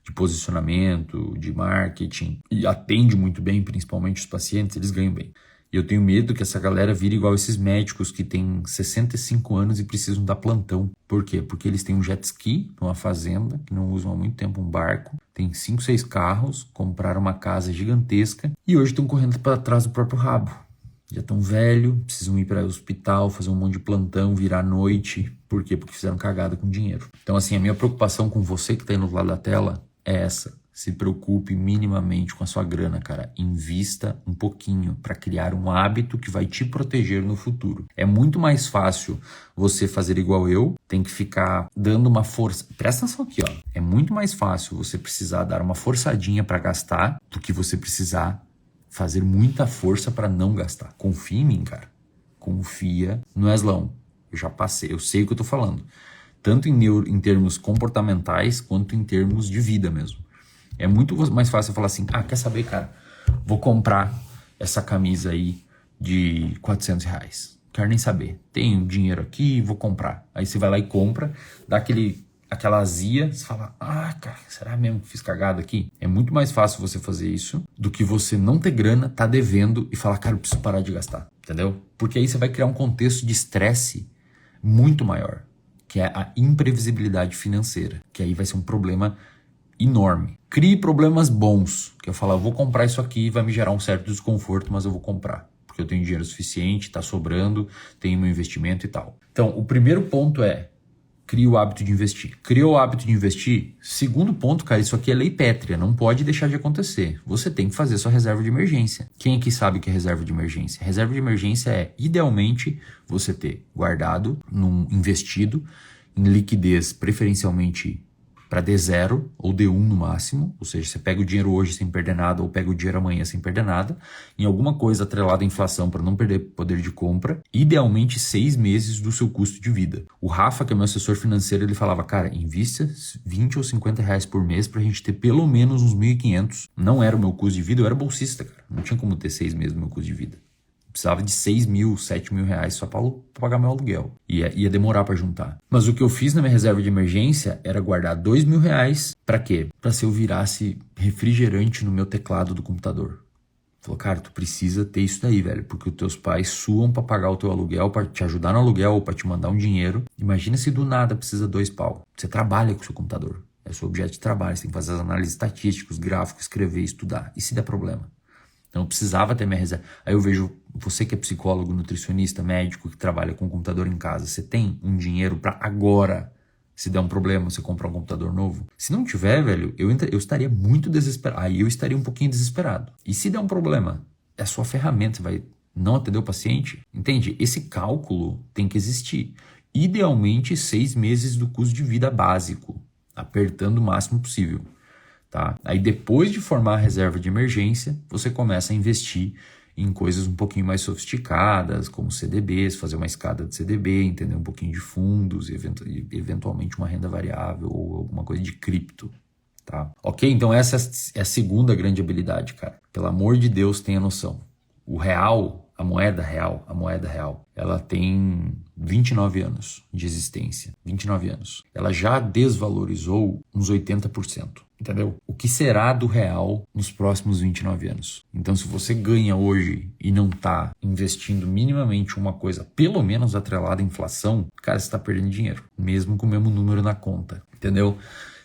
de posicionamento, de marketing, e atende muito bem, principalmente os pacientes, eles ganham bem. E eu tenho medo que essa galera vire igual esses médicos que têm 65 anos e precisam dar plantão. Por quê? Porque eles têm um jet ski numa fazenda, que não usam há muito tempo um barco, tem 5, 6 carros, compraram uma casa gigantesca e hoje estão correndo para trás do próprio rabo. Já estão velhos, precisam ir para o hospital, fazer um monte de plantão, virar à noite. Por quê? Porque fizeram cagada com dinheiro. Então, assim, a minha preocupação com você que está aí no lado da tela é essa. Se preocupe minimamente com a sua grana, cara. Invista um pouquinho para criar um hábito que vai te proteger no futuro. É muito mais fácil você fazer igual eu, tem que ficar dando uma força. Presta atenção aqui, ó. É muito mais fácil você precisar dar uma forçadinha para gastar do que você precisar fazer muita força para não gastar. Confia em mim, cara. Confia no Weslão. Eu já passei, eu sei o que eu tô falando. Tanto em termos comportamentais quanto em termos de vida mesmo. É muito mais fácil falar assim, quer saber, cara? Vou comprar essa camisa aí de R$400. Quero nem saber. Tenho dinheiro aqui, vou comprar. Aí você vai lá e compra, dá aquela azia, você fala, cara, será mesmo que fiz cagada aqui? É muito mais fácil você fazer isso do que você não ter grana, tá devendo e falar, cara, eu preciso parar de gastar, entendeu? Porque aí você vai criar um contexto de estresse muito maior, que é a imprevisibilidade financeira, que aí vai ser um problema enorme. Crie problemas bons, que eu falo, eu vou comprar isso aqui, vai me gerar um certo desconforto, mas eu vou comprar, porque eu tenho dinheiro suficiente, tá sobrando, tenho meu investimento e tal. Então, o primeiro ponto é, crie o hábito de investir. Criou o hábito de investir? Segundo ponto, cara, isso aqui é lei pétrea, não pode deixar de acontecer. Você tem que fazer sua reserva de emergência. Quem aqui sabe o que é reserva de emergência? Reserva de emergência é, idealmente, você ter guardado, investido em liquidez, preferencialmente para D0 ou D1 no máximo, ou seja, você pega o dinheiro hoje sem perder nada ou pega o dinheiro amanhã sem perder nada, em alguma coisa atrelada à inflação para não perder poder de compra, idealmente 6 meses do seu custo de vida. O Rafa, que é meu assessor financeiro, ele falava, cara, invista 20 ou 50 reais por mês pra gente ter pelo menos uns 1.500. Não era o meu custo de vida, eu era bolsista, cara. Não tinha como ter 6 meses do meu custo de vida. Precisava de 6 mil, 7 mil reais só para pagar meu aluguel. Ia demorar para juntar. Mas o que eu fiz na minha reserva de emergência era guardar 2 mil reais. Para quê? Para se eu virasse refrigerante no meu teclado do computador. Falou, cara, tu precisa ter isso daí, velho. Porque os teus pais suam para pagar o teu aluguel, para te ajudar no aluguel ou para te mandar um dinheiro. Imagina se do nada precisa 2 pau. Você trabalha com o seu computador. É o seu objeto de trabalho. Você tem que fazer as análises estatísticas, gráficos, escrever, estudar. E se der problema? Então eu precisava ter minha reserva. Aí eu vejo, você que é psicólogo, nutricionista, médico, que trabalha com computador em casa, você tem um dinheiro para agora, se der um problema, você comprar um computador novo? Se não tiver, velho, eu estaria muito desesperado. Aí eu estaria um pouquinho desesperado. E se der um problema, é a sua ferramenta, você vai não atender o paciente? Entende? Esse cálculo tem que existir. Idealmente 6 meses do custo de vida básico, apertando o máximo possível. Tá? Aí depois de formar a reserva de emergência, você começa a investir em coisas um pouquinho mais sofisticadas, como CDBs, fazer uma escada de CDB, entender um pouquinho de fundos, eventualmente uma renda variável ou alguma coisa de cripto. Tá? Ok? Então essa é a segunda grande habilidade, cara. Pelo amor de Deus, tenha noção. O real, a moeda real, ela tem 29 anos de existência. 29 anos. Ela já desvalorizou uns 80%. Entendeu? O que será do real nos próximos 29 anos? Então, se você ganha hoje e não está investindo minimamente uma coisa, pelo menos atrelada à inflação, cara, você está perdendo dinheiro, mesmo com o mesmo número na conta. Entendeu?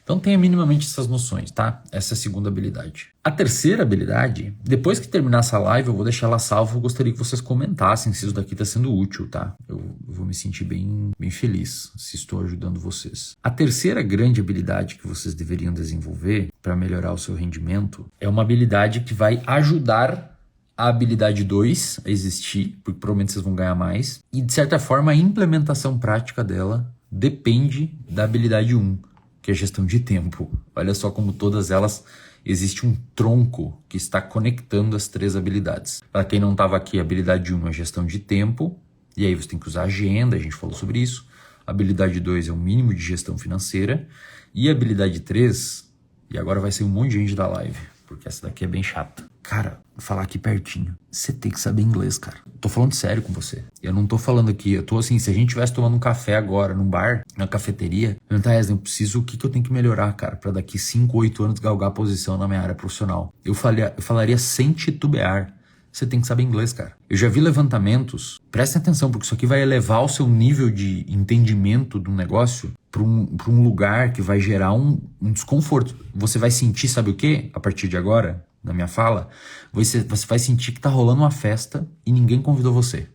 Então tenha minimamente essas noções, tá? Essa é a segunda habilidade. A terceira habilidade, depois que terminar essa live, eu vou deixar ela salva, eu gostaria que vocês comentassem se isso daqui está sendo útil, tá? Eu vou me sentir bem feliz se estou ajudando vocês. A terceira grande habilidade que vocês deveriam desenvolver para melhorar o seu rendimento é uma habilidade que vai ajudar a habilidade 2 a existir, porque provavelmente vocês vão ganhar mais, e de certa forma a implementação prática dela depende da habilidade 1. Que é gestão de tempo. Olha só como todas elas, existe um tronco que está conectando as 3 habilidades. Para quem não estava aqui, a habilidade 1 é gestão de tempo, e aí você tem que usar agenda, a gente falou sobre isso. A habilidade 2 é o mínimo de gestão financeira, e a habilidade 3, e agora vai ser um monte de gente da live, porque essa daqui é bem chata. Cara, vou falar aqui pertinho. Você tem que saber inglês, cara. Tô falando sério com você. Eu não tô falando aqui, eu tô assim, se a gente estivesse tomando um café agora, num bar, na cafeteria, eu preciso, o que eu tenho que melhorar, cara, pra daqui 5, 8 anos galgar a posição na minha área profissional. Eu falaria sem titubear. Você tem que saber inglês, cara. Eu já vi levantamentos, prestem atenção, porque isso aqui vai elevar o seu nível de entendimento do negócio para um lugar que vai gerar um desconforto. Você vai sentir, sabe o quê? A partir de agora, na minha fala, você vai sentir que tá rolando uma festa e ninguém convidou você.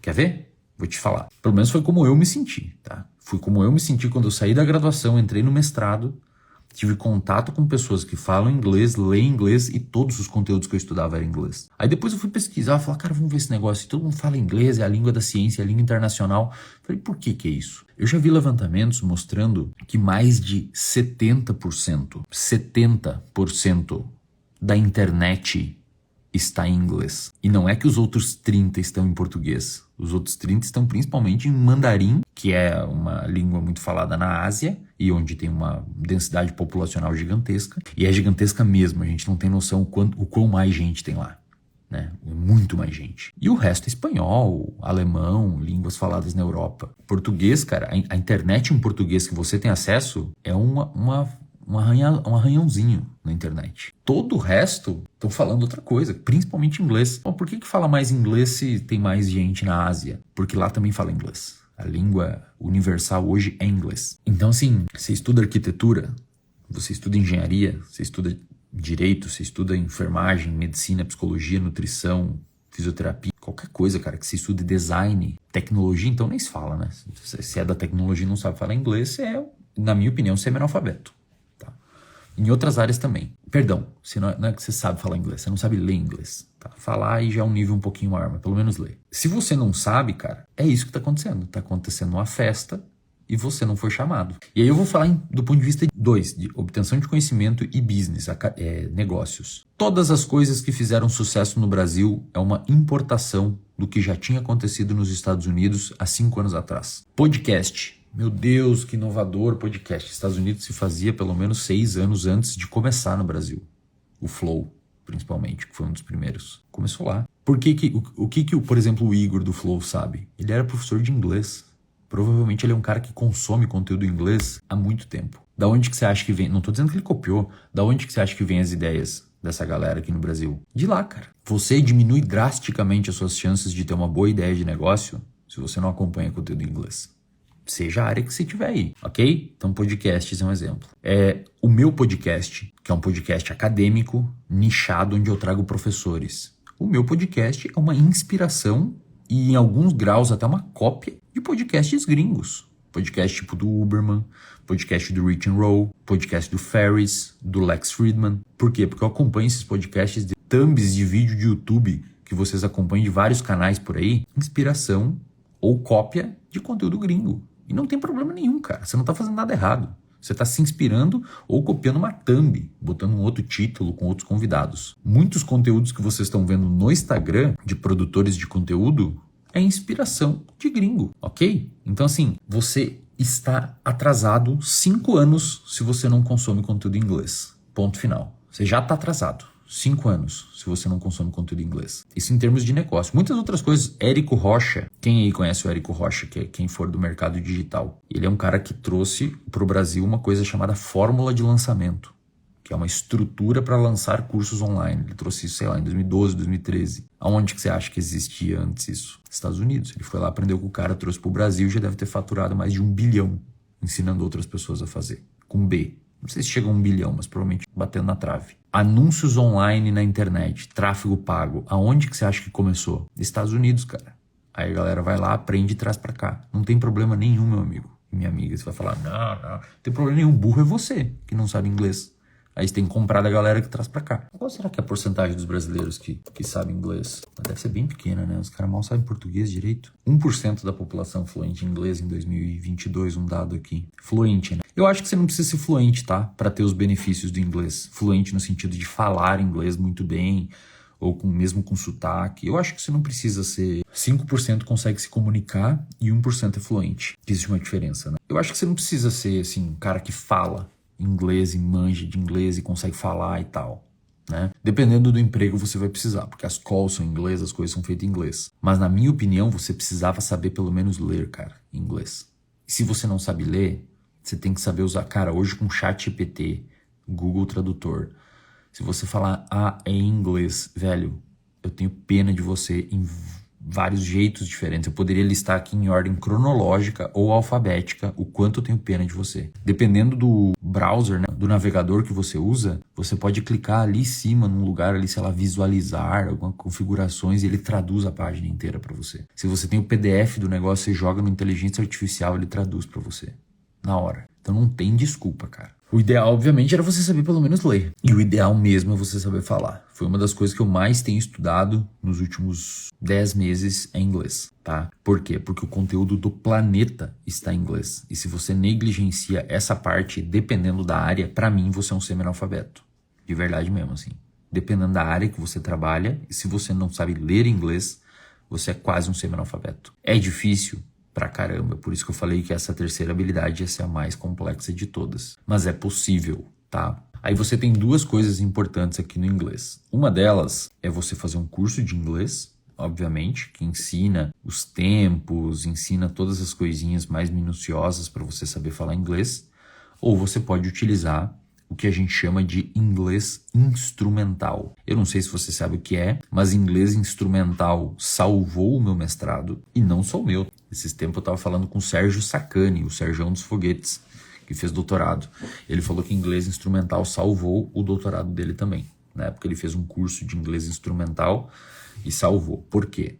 Quer ver? Vou te falar. Pelo menos foi como eu me senti, tá? Foi como eu me senti quando eu saí da graduação, entrei no mestrado, tive contato com pessoas que falam inglês, leem inglês e todos os conteúdos que eu estudava eram em inglês. Aí depois eu fui pesquisar, falar, cara, vamos ver esse negócio. E todo mundo fala inglês, é a língua da ciência, é a língua internacional. Falei, por que é isso? Eu já vi levantamentos mostrando que mais de 70% da internet está em inglês. E não é que os outros 30 estão em português. Os outros 30 estão principalmente em mandarim, que é uma língua muito falada na Ásia e onde tem uma densidade populacional gigantesca. E é gigantesca mesmo, a gente não tem noção o quão mais gente tem lá, né? Muito mais gente. E o resto é espanhol, alemão, línguas faladas na Europa. Português, cara, a internet em português que você tem acesso é um arranhãozinho na internet. Todo o resto estão falando outra coisa, principalmente inglês. Bom, por que fala mais inglês se tem mais gente na Ásia? Porque lá também fala inglês. A língua universal hoje é inglês. Então, assim, você estuda arquitetura, você estuda engenharia, você estuda direito, você estuda enfermagem, medicina, psicologia, nutrição, fisioterapia, qualquer coisa, cara, que você estude design, tecnologia, então nem se fala, né? Se é da tecnologia e não sabe falar inglês, você é, na minha opinião, você é analfabeto. Em outras áreas também. Perdão, se não é que você sabe falar inglês, você não sabe ler inglês. Tá? Falar aí já é um nível um pouquinho maior, mas pelo menos ler. Se você não sabe, cara, é isso que tá acontecendo. Tá acontecendo uma festa e você não foi chamado. E aí eu vou falar do ponto de vista 2, de obtenção de conhecimento e business, negócios. Todas as coisas que fizeram sucesso no Brasil é uma importação do que já tinha acontecido nos Estados Unidos há 5 anos atrás. Podcast. Meu Deus, que inovador podcast. Estados Unidos se fazia pelo menos 6 anos antes de começar no Brasil. O Flow, principalmente, que foi um dos primeiros. Começou lá. Por por exemplo, o Igor do Flow sabe? Ele era professor de inglês. Provavelmente ele é um cara que consome conteúdo em inglês há muito tempo. Da onde que você acha que vem? Não tô dizendo que ele copiou. Da onde que você acha que vem as ideias dessa galera aqui no Brasil? De lá, cara. Você diminui drasticamente as suas chances de ter uma boa ideia de negócio se você não acompanha conteúdo em inglês. seja a área que você tiver aí, ok? Então, podcasts é um exemplo. O meu podcast, que é um podcast acadêmico, nichado, onde eu trago professores. O meu podcast é uma inspiração e, em alguns graus, até uma cópia de podcasts gringos. Podcast tipo do Uberman, podcast do Rich and Roll, podcast do Ferris, do Lex Fridman. Por quê? Porque eu acompanho esses podcasts de thumbs de vídeo de YouTube que vocês acompanham de vários canais por aí, inspiração ou cópia de conteúdo gringo. E não tem problema nenhum, cara. Você não tá fazendo nada errado. Você está se inspirando ou copiando uma thumb, botando um outro título com outros convidados. Muitos conteúdos que vocês estão vendo no Instagram de produtores de conteúdo é inspiração de gringo, ok? Então, assim, você está atrasado 5 anos se você não consome conteúdo em inglês. Ponto final. Você já está atrasado. 5 anos se você não consome conteúdo em inglês. Isso em termos de negócio. Muitas outras coisas. Érico Rocha. Quem aí conhece o Érico Rocha, que é quem for do mercado digital? Ele é um cara que trouxe para o Brasil uma coisa chamada fórmula de lançamento, que é uma estrutura para lançar cursos online. Ele trouxe isso, sei lá, em 2012, 2013. Aonde que você acha que existia antes isso? Estados Unidos. Ele foi lá, aprendeu com o cara, trouxe para o Brasil e já deve ter faturado mais de 1 bilhão ensinando outras pessoas a fazer. Com B. Não sei se chega a 1 bilhão, mas provavelmente batendo na trave. Anúncios online na internet, tráfego pago. Aonde que você acha que começou? Estados Unidos, cara. Aí a galera vai lá, aprende e traz pra cá. Não tem problema nenhum, meu amigo e minha amiga. Você vai falar, não tem problema nenhum. Burro é você, que não sabe inglês. Aí você tem que comprar da galera que traz pra cá. Qual será que é a porcentagem dos brasileiros que sabem inglês? Deve ser bem pequena, né? Os caras mal sabem português direito. 1% da população fluente em inglês em 2022, um dado aqui. Fluente, né? Eu acho que você não precisa ser fluente, tá? Para ter os benefícios do inglês. Fluente no sentido de falar inglês muito bem, ou mesmo com sotaque. Eu acho que você não precisa ser... 5% consegue se comunicar e 1% é fluente. Existe uma diferença, né? Eu acho que você não precisa ser, assim, um cara que fala inglês e manja de inglês e consegue falar e tal, né? Dependendo do emprego você vai precisar, porque as calls são em inglês, as coisas são feitas em inglês. Mas na minha opinião, você precisava saber pelo menos ler, cara, em inglês. E se você não sabe ler, você tem que saber usar, cara, hoje com ChatGPT, Google Tradutor. Se você falar em inglês, velho, eu tenho pena de você em vários jeitos diferentes. Eu poderia listar aqui em ordem cronológica ou alfabética o quanto eu tenho pena de você. Dependendo do browser, né, do navegador que você usa, você pode clicar ali em cima, num lugar ali, sei lá, visualizar algumas configurações e ele traduz a página inteira para você. Se você tem o PDF do negócio, você joga no inteligência artificial, ele traduz para você na hora. Então não tem desculpa, cara. O ideal, obviamente, era você saber pelo menos ler. E o ideal mesmo é você saber falar. Foi uma das coisas que eu mais tenho estudado nos últimos 10 meses em inglês, tá? Por quê? Porque o conteúdo do planeta está em inglês. E se você negligencia essa parte, dependendo da área, pra mim, você é um semi-analfabeto. De verdade mesmo, assim. Dependendo da área que você trabalha, e se você não sabe ler inglês, você é quase um semi-analfabeto. É difícil pra caramba, por isso que eu falei que essa terceira habilidade ia ser a mais complexa de todas. Mas é possível, tá? Aí você tem 2 coisas importantes aqui no inglês. Uma delas é você fazer um curso de inglês, obviamente, que ensina os tempos, ensina todas as coisinhas mais minuciosas para você saber falar inglês. Ou você pode utilizar o que a gente chama de inglês instrumental. Eu não sei se você sabe o que é, mas inglês instrumental salvou o meu mestrado e não só o meu. Esses tempos eu estava falando com o Sérgio Sacani, o Serjão dos Foguetes, que fez doutorado. Ele falou que inglês instrumental salvou o doutorado dele também. Na época ele fez um curso de inglês instrumental e salvou. Por quê?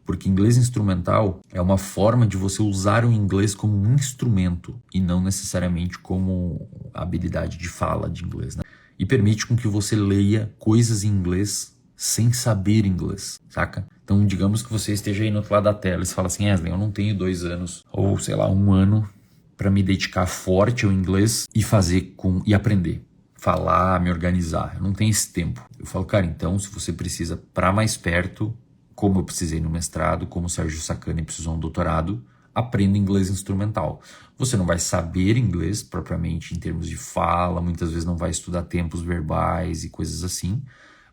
Porque inglês instrumental é uma forma de você usar o inglês como um instrumento e não necessariamente como habilidade de fala de inglês, né? E permite com que você leia coisas em inglês sem saber inglês, saca? Então, digamos que você esteja aí no outro lado da tela e você fala assim, Wesley, eu não tenho 2 anos ou, sei lá, 1 ano para me dedicar forte ao inglês e aprender, falar, me organizar. Eu não tenho esse tempo. Eu falo, cara, então, se você precisa para mais perto, como eu precisei no mestrado, como o Sérgio Sacani precisou no doutorado, aprenda inglês instrumental. Você não vai saber inglês propriamente em termos de fala, muitas vezes não vai estudar tempos verbais e coisas assim,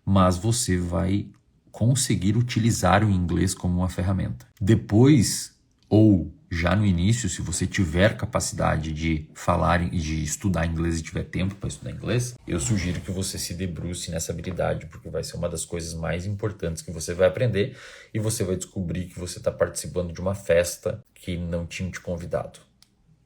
mas você vai conseguir utilizar o inglês como uma ferramenta. Depois, ou já no início, se você tiver capacidade de falar e de estudar inglês e tiver tempo para estudar inglês, eu sugiro que você se debruce nessa habilidade, porque vai ser uma das coisas mais importantes que você vai aprender e você vai descobrir que você está participando de uma festa que não tinha te convidado.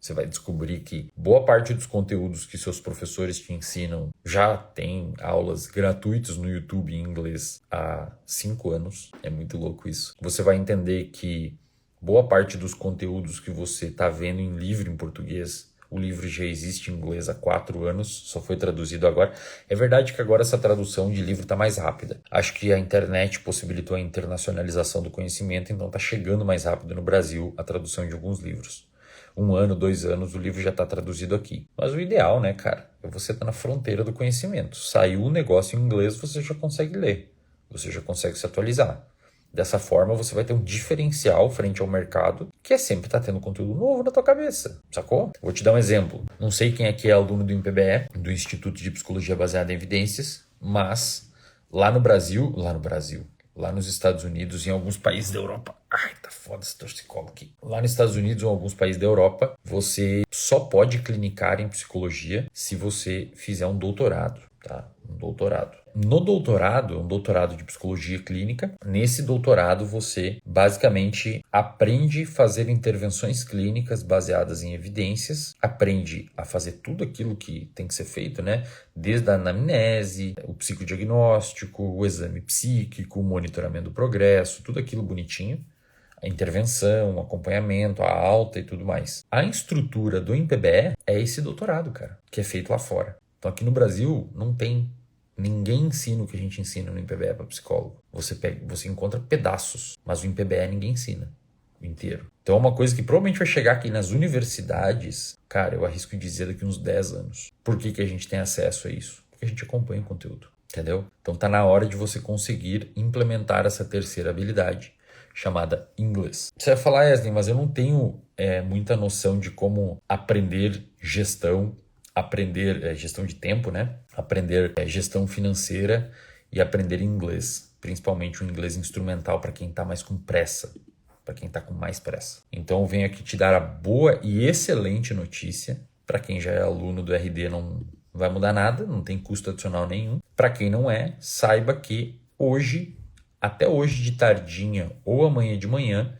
Você vai descobrir que boa parte dos conteúdos que seus professores te ensinam já tem aulas gratuitas no YouTube em inglês há 5 anos. É muito louco isso. Você vai entender que boa parte dos conteúdos que você está vendo em livro em português, o livro já existe em inglês há 4 anos, só foi traduzido agora. É verdade que agora essa tradução de livro está mais rápida. Acho que a internet possibilitou a internacionalização do conhecimento, então está chegando mais rápido no Brasil a tradução de alguns livros. 1 ano, 2 anos, o livro já está traduzido aqui. Mas o ideal, né, cara, é você estar na fronteira do conhecimento. Saiu um negócio em inglês, você já consegue ler. Você já consegue se atualizar. Dessa forma, você vai ter um diferencial frente ao mercado, que é sempre estar tendo conteúdo novo na tua cabeça, sacou? Vou te dar um exemplo. Não sei quem aqui é aluno do INPBE, do Instituto de Psicologia Baseada em Evidências, mas lá nos Estados Unidos e em alguns países da Europa. Ai, tá foda esse torcicolo aqui. Lá nos Estados Unidos ou em alguns países da Europa, você só pode clinicar em psicologia se você fizer um doutorado, tá? Um doutorado. No doutorado, um doutorado de psicologia clínica, nesse doutorado você basicamente aprende a fazer intervenções clínicas baseadas em evidências, aprende a fazer tudo aquilo que tem que ser feito, né? Desde a anamnese, o psicodiagnóstico, o exame psíquico, o monitoramento do progresso, tudo aquilo bonitinho. A intervenção, o acompanhamento, a alta e tudo mais. A estrutura do INPBE é esse doutorado, cara, que é feito lá fora. Então aqui no Brasil não tem. Ninguém ensina o que a gente ensina no INPBE para psicólogo. Você encontra pedaços, mas o INPBE ninguém ensina inteiro. Então é uma coisa que provavelmente vai chegar aqui nas universidades, cara, eu arrisco dizer daqui uns 10 anos. Por que a gente tem acesso a isso? Porque a gente acompanha o conteúdo, entendeu? Então tá na hora de você conseguir implementar essa terceira habilidade, chamada inglês. Você vai falar, Wesley, mas eu não tenho muita noção de como aprender gestão, aprender gestão de tempo, né? Aprender gestão financeira e aprender inglês, principalmente o inglês instrumental para quem está mais com pressa, para quem está com mais pressa. Então eu venho aqui te dar a boa e excelente notícia. Para quem já é aluno do RD não vai mudar nada, não tem custo adicional nenhum. Para quem não é, saiba que até hoje de tardinha ou amanhã de manhã,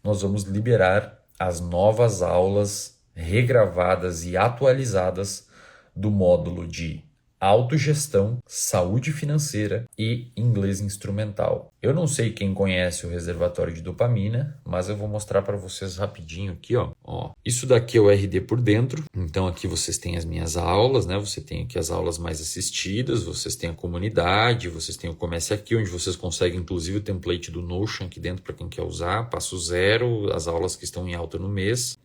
nós vamos liberar as novas aulas regravadas e atualizadas do módulo de autogestão, saúde financeira e inglês instrumental. Eu não sei quem conhece o reservatório de dopamina, mas eu vou mostrar para vocês rapidinho aqui, ó. Isso daqui é o RD por dentro. Então aqui vocês têm as minhas aulas, né? Você tem aqui as aulas mais assistidas, vocês têm a comunidade, vocês têm o Comece Aqui, onde vocês conseguem inclusive o template do Notion aqui dentro para quem quer usar, passo zero, as aulas que estão em alta no mês.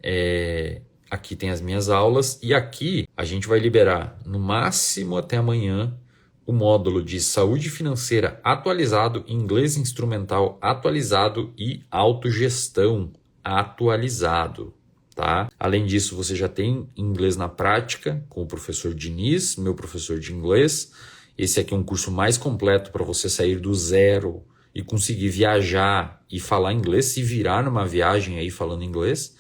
Aqui tem as minhas aulas e aqui a gente vai liberar no máximo até amanhã o módulo de saúde financeira atualizado, inglês instrumental atualizado e autogestão atualizado, tá? Além disso, você já tem inglês na prática com o professor Diniz, meu professor de inglês. Esse aqui é um curso mais completo para você sair do zero e conseguir viajar e falar inglês, se virar numa viagem aí falando inglês.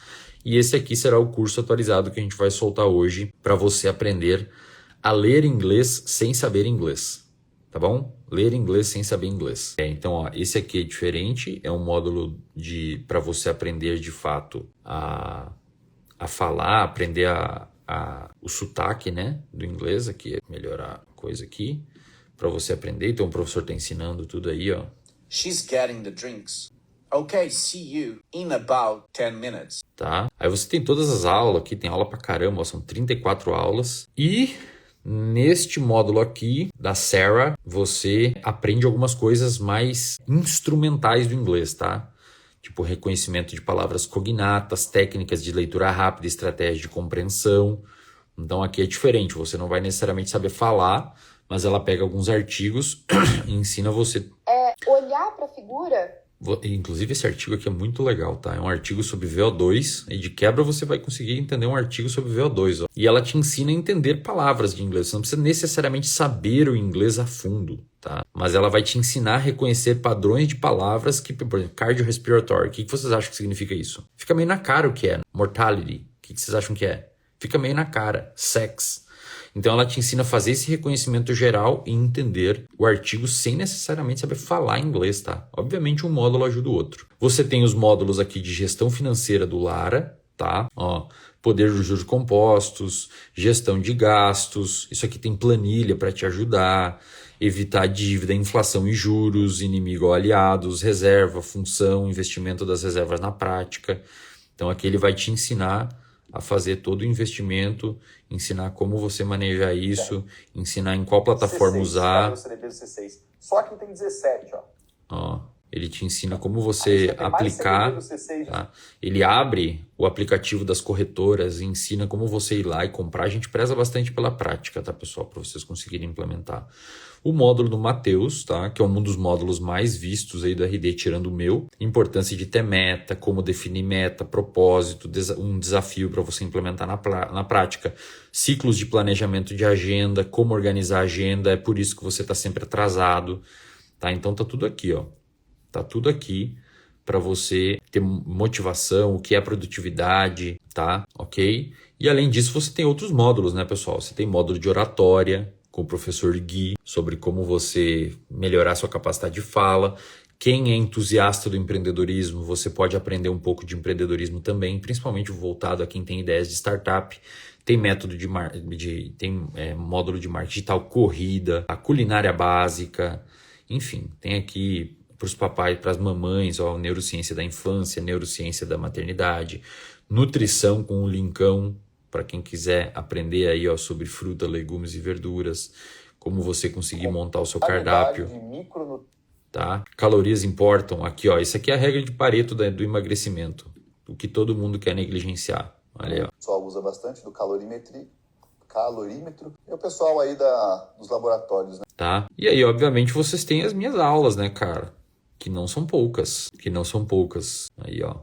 E esse aqui será o curso atualizado que a gente vai soltar hoje para você aprender a ler inglês sem saber inglês, tá bom? Ler inglês sem saber inglês. Então, ó, esse aqui é diferente, é um módulo para você aprender de fato a falar, aprender o sotaque, né, do inglês. Aqui é melhorar a coisa aqui para você aprender. Então o professor está ensinando tudo aí, ó. She's getting the drinks. Okay, see you in about 10 minutes. Tá? Aí você tem todas as aulas aqui, tem aula pra caramba, são 34 aulas. E neste módulo aqui da Sarah, você aprende algumas coisas mais instrumentais do inglês, tá? Tipo reconhecimento de palavras cognatas, técnicas de leitura rápida, estratégia de compreensão. Então aqui é diferente, você não vai necessariamente saber falar, mas ela pega alguns artigos e ensina você... olhar para a figura... Inclusive esse artigo aqui é muito legal, tá? É um artigo sobre VO2 e de quebra você vai conseguir entender um artigo sobre VO2, ó. E ela te ensina a entender palavras de inglês. Você não precisa necessariamente saber o inglês a fundo, tá? Mas ela vai te ensinar a reconhecer padrões de palavras que, por exemplo, cardiorrespiratory. O que vocês acham que significa isso? Fica meio na cara o que é. Mortality. O que vocês acham que é? Fica meio na cara. Sex. Então ela te ensina a fazer esse reconhecimento geral e entender o artigo sem necessariamente saber falar inglês, tá? Obviamente um módulo ajuda o outro. Você tem os módulos aqui de gestão financeira do Lara, tá? Ó, poder dos juros compostos, gestão de gastos, isso aqui tem planilha para te ajudar, evitar dívida, inflação e juros, inimigo ou aliados, reserva, função, investimento das reservas na prática. Então aqui ele vai te ensinar a fazer todo o investimento, ensinar como você manejar isso, ensinar em qual plataforma usar. Só quem tem 17, ó. Ó, ele te ensina como você aplicar, tá? Ele abre o aplicativo das corretoras e ensina como você ir lá e comprar. A gente preza bastante pela prática, tá, pessoal? Para vocês conseguirem implementar. O módulo do Mateus, tá? Que é um dos módulos mais vistos aí do RD, tirando o meu. Importância de ter meta, como definir meta, propósito, um desafio para você implementar na prática. Ciclos de planejamento de agenda, como organizar a agenda, é por isso que você está sempre atrasado, tá? Então tá tudo aqui, ó. Tá tudo aqui para você ter motivação, o que é produtividade, tá? Ok? E além disso, você tem outros módulos, né, pessoal? Você tem módulo de oratória, com o professor Gui, sobre como você melhorar sua capacidade de fala. Quem é entusiasta do empreendedorismo, você pode aprender um pouco de empreendedorismo também, principalmente voltado a quem tem ideias de startup. Tem método módulo de marketing digital, corrida, a culinária básica, enfim, tem aqui para os papais, para as mamães, ó, neurociência da infância, neurociência da maternidade, nutrição com o linkão, para quem quiser aprender aí, ó, sobre fruta, legumes e verduras, como você conseguir montar o seu cardápio, tá? Calorias importam, aqui, ó, isso aqui é a regra de Pareto do emagrecimento, o que todo mundo quer negligenciar. Olha aí, ó. O pessoal usa bastante do calorímetro, e o pessoal aí dos laboratórios, né? Tá? E aí, obviamente, vocês têm as minhas aulas, né, cara? Que não são poucas. Aí, ó.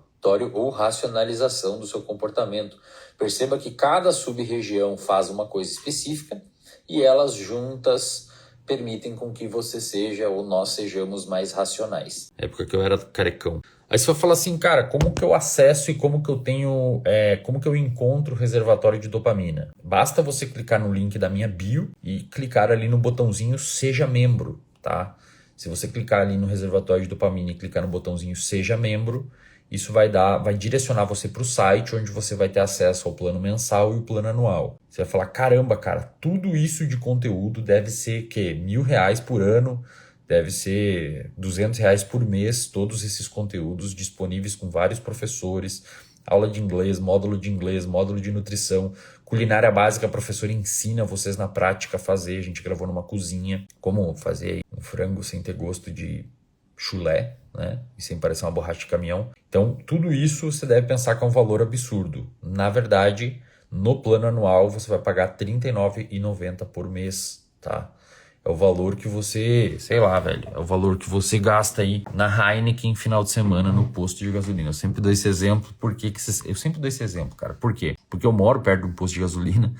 Ou racionalização do seu comportamento. Perceba que cada sub-região faz uma coisa específica e elas juntas permitem com que você seja ou nós sejamos mais racionais. Época que eu era carecão. Aí você vai falar assim, cara, como que eu acesso e como que eu tenho, como que eu encontro o reservatório de dopamina? Basta você clicar no link da minha bio e clicar ali no botãozinho Seja Membro, tá? Se você clicar ali no reservatório de dopamina e clicar no botãozinho Seja Membro, isso vai direcionar você para o site onde você vai ter acesso ao plano mensal e o plano anual. Você vai falar, caramba, cara, tudo isso de conteúdo deve ser R$1.000 por ano, deve ser R$200 por mês, todos esses conteúdos disponíveis com vários professores, aula de inglês, módulo de nutrição, culinária básica, a professora ensina vocês na prática a fazer, a gente gravou numa cozinha, como fazer um frango sem ter gosto de chulé, né? E sem parecer uma borracha de caminhão. Então, tudo isso você deve pensar que é um valor absurdo. Na verdade, no plano anual, você vai pagar R$ 39,90 por mês, tá? É o valor que você, sei lá, velho, é o valor que você gasta aí na Heineken final de semana no posto de gasolina. Eu sempre dou esse exemplo, cara. Por quê? Porque eu moro perto de um posto de gasolina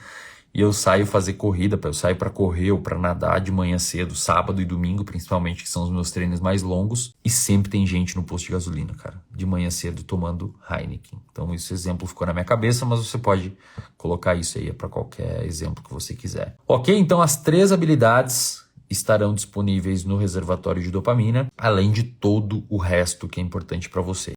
e eu saio fazer corrida, eu saio para correr ou para nadar de manhã cedo, sábado e domingo, principalmente, que são os meus treinos mais longos, e sempre tem gente no posto de gasolina, cara, de manhã cedo tomando Heineken. Então esse exemplo ficou na minha cabeça, mas você pode colocar isso aí para qualquer exemplo que você quiser. Ok, então as 3 habilidades estarão disponíveis no reservatório de dopamina, além de todo o resto que é importante para você.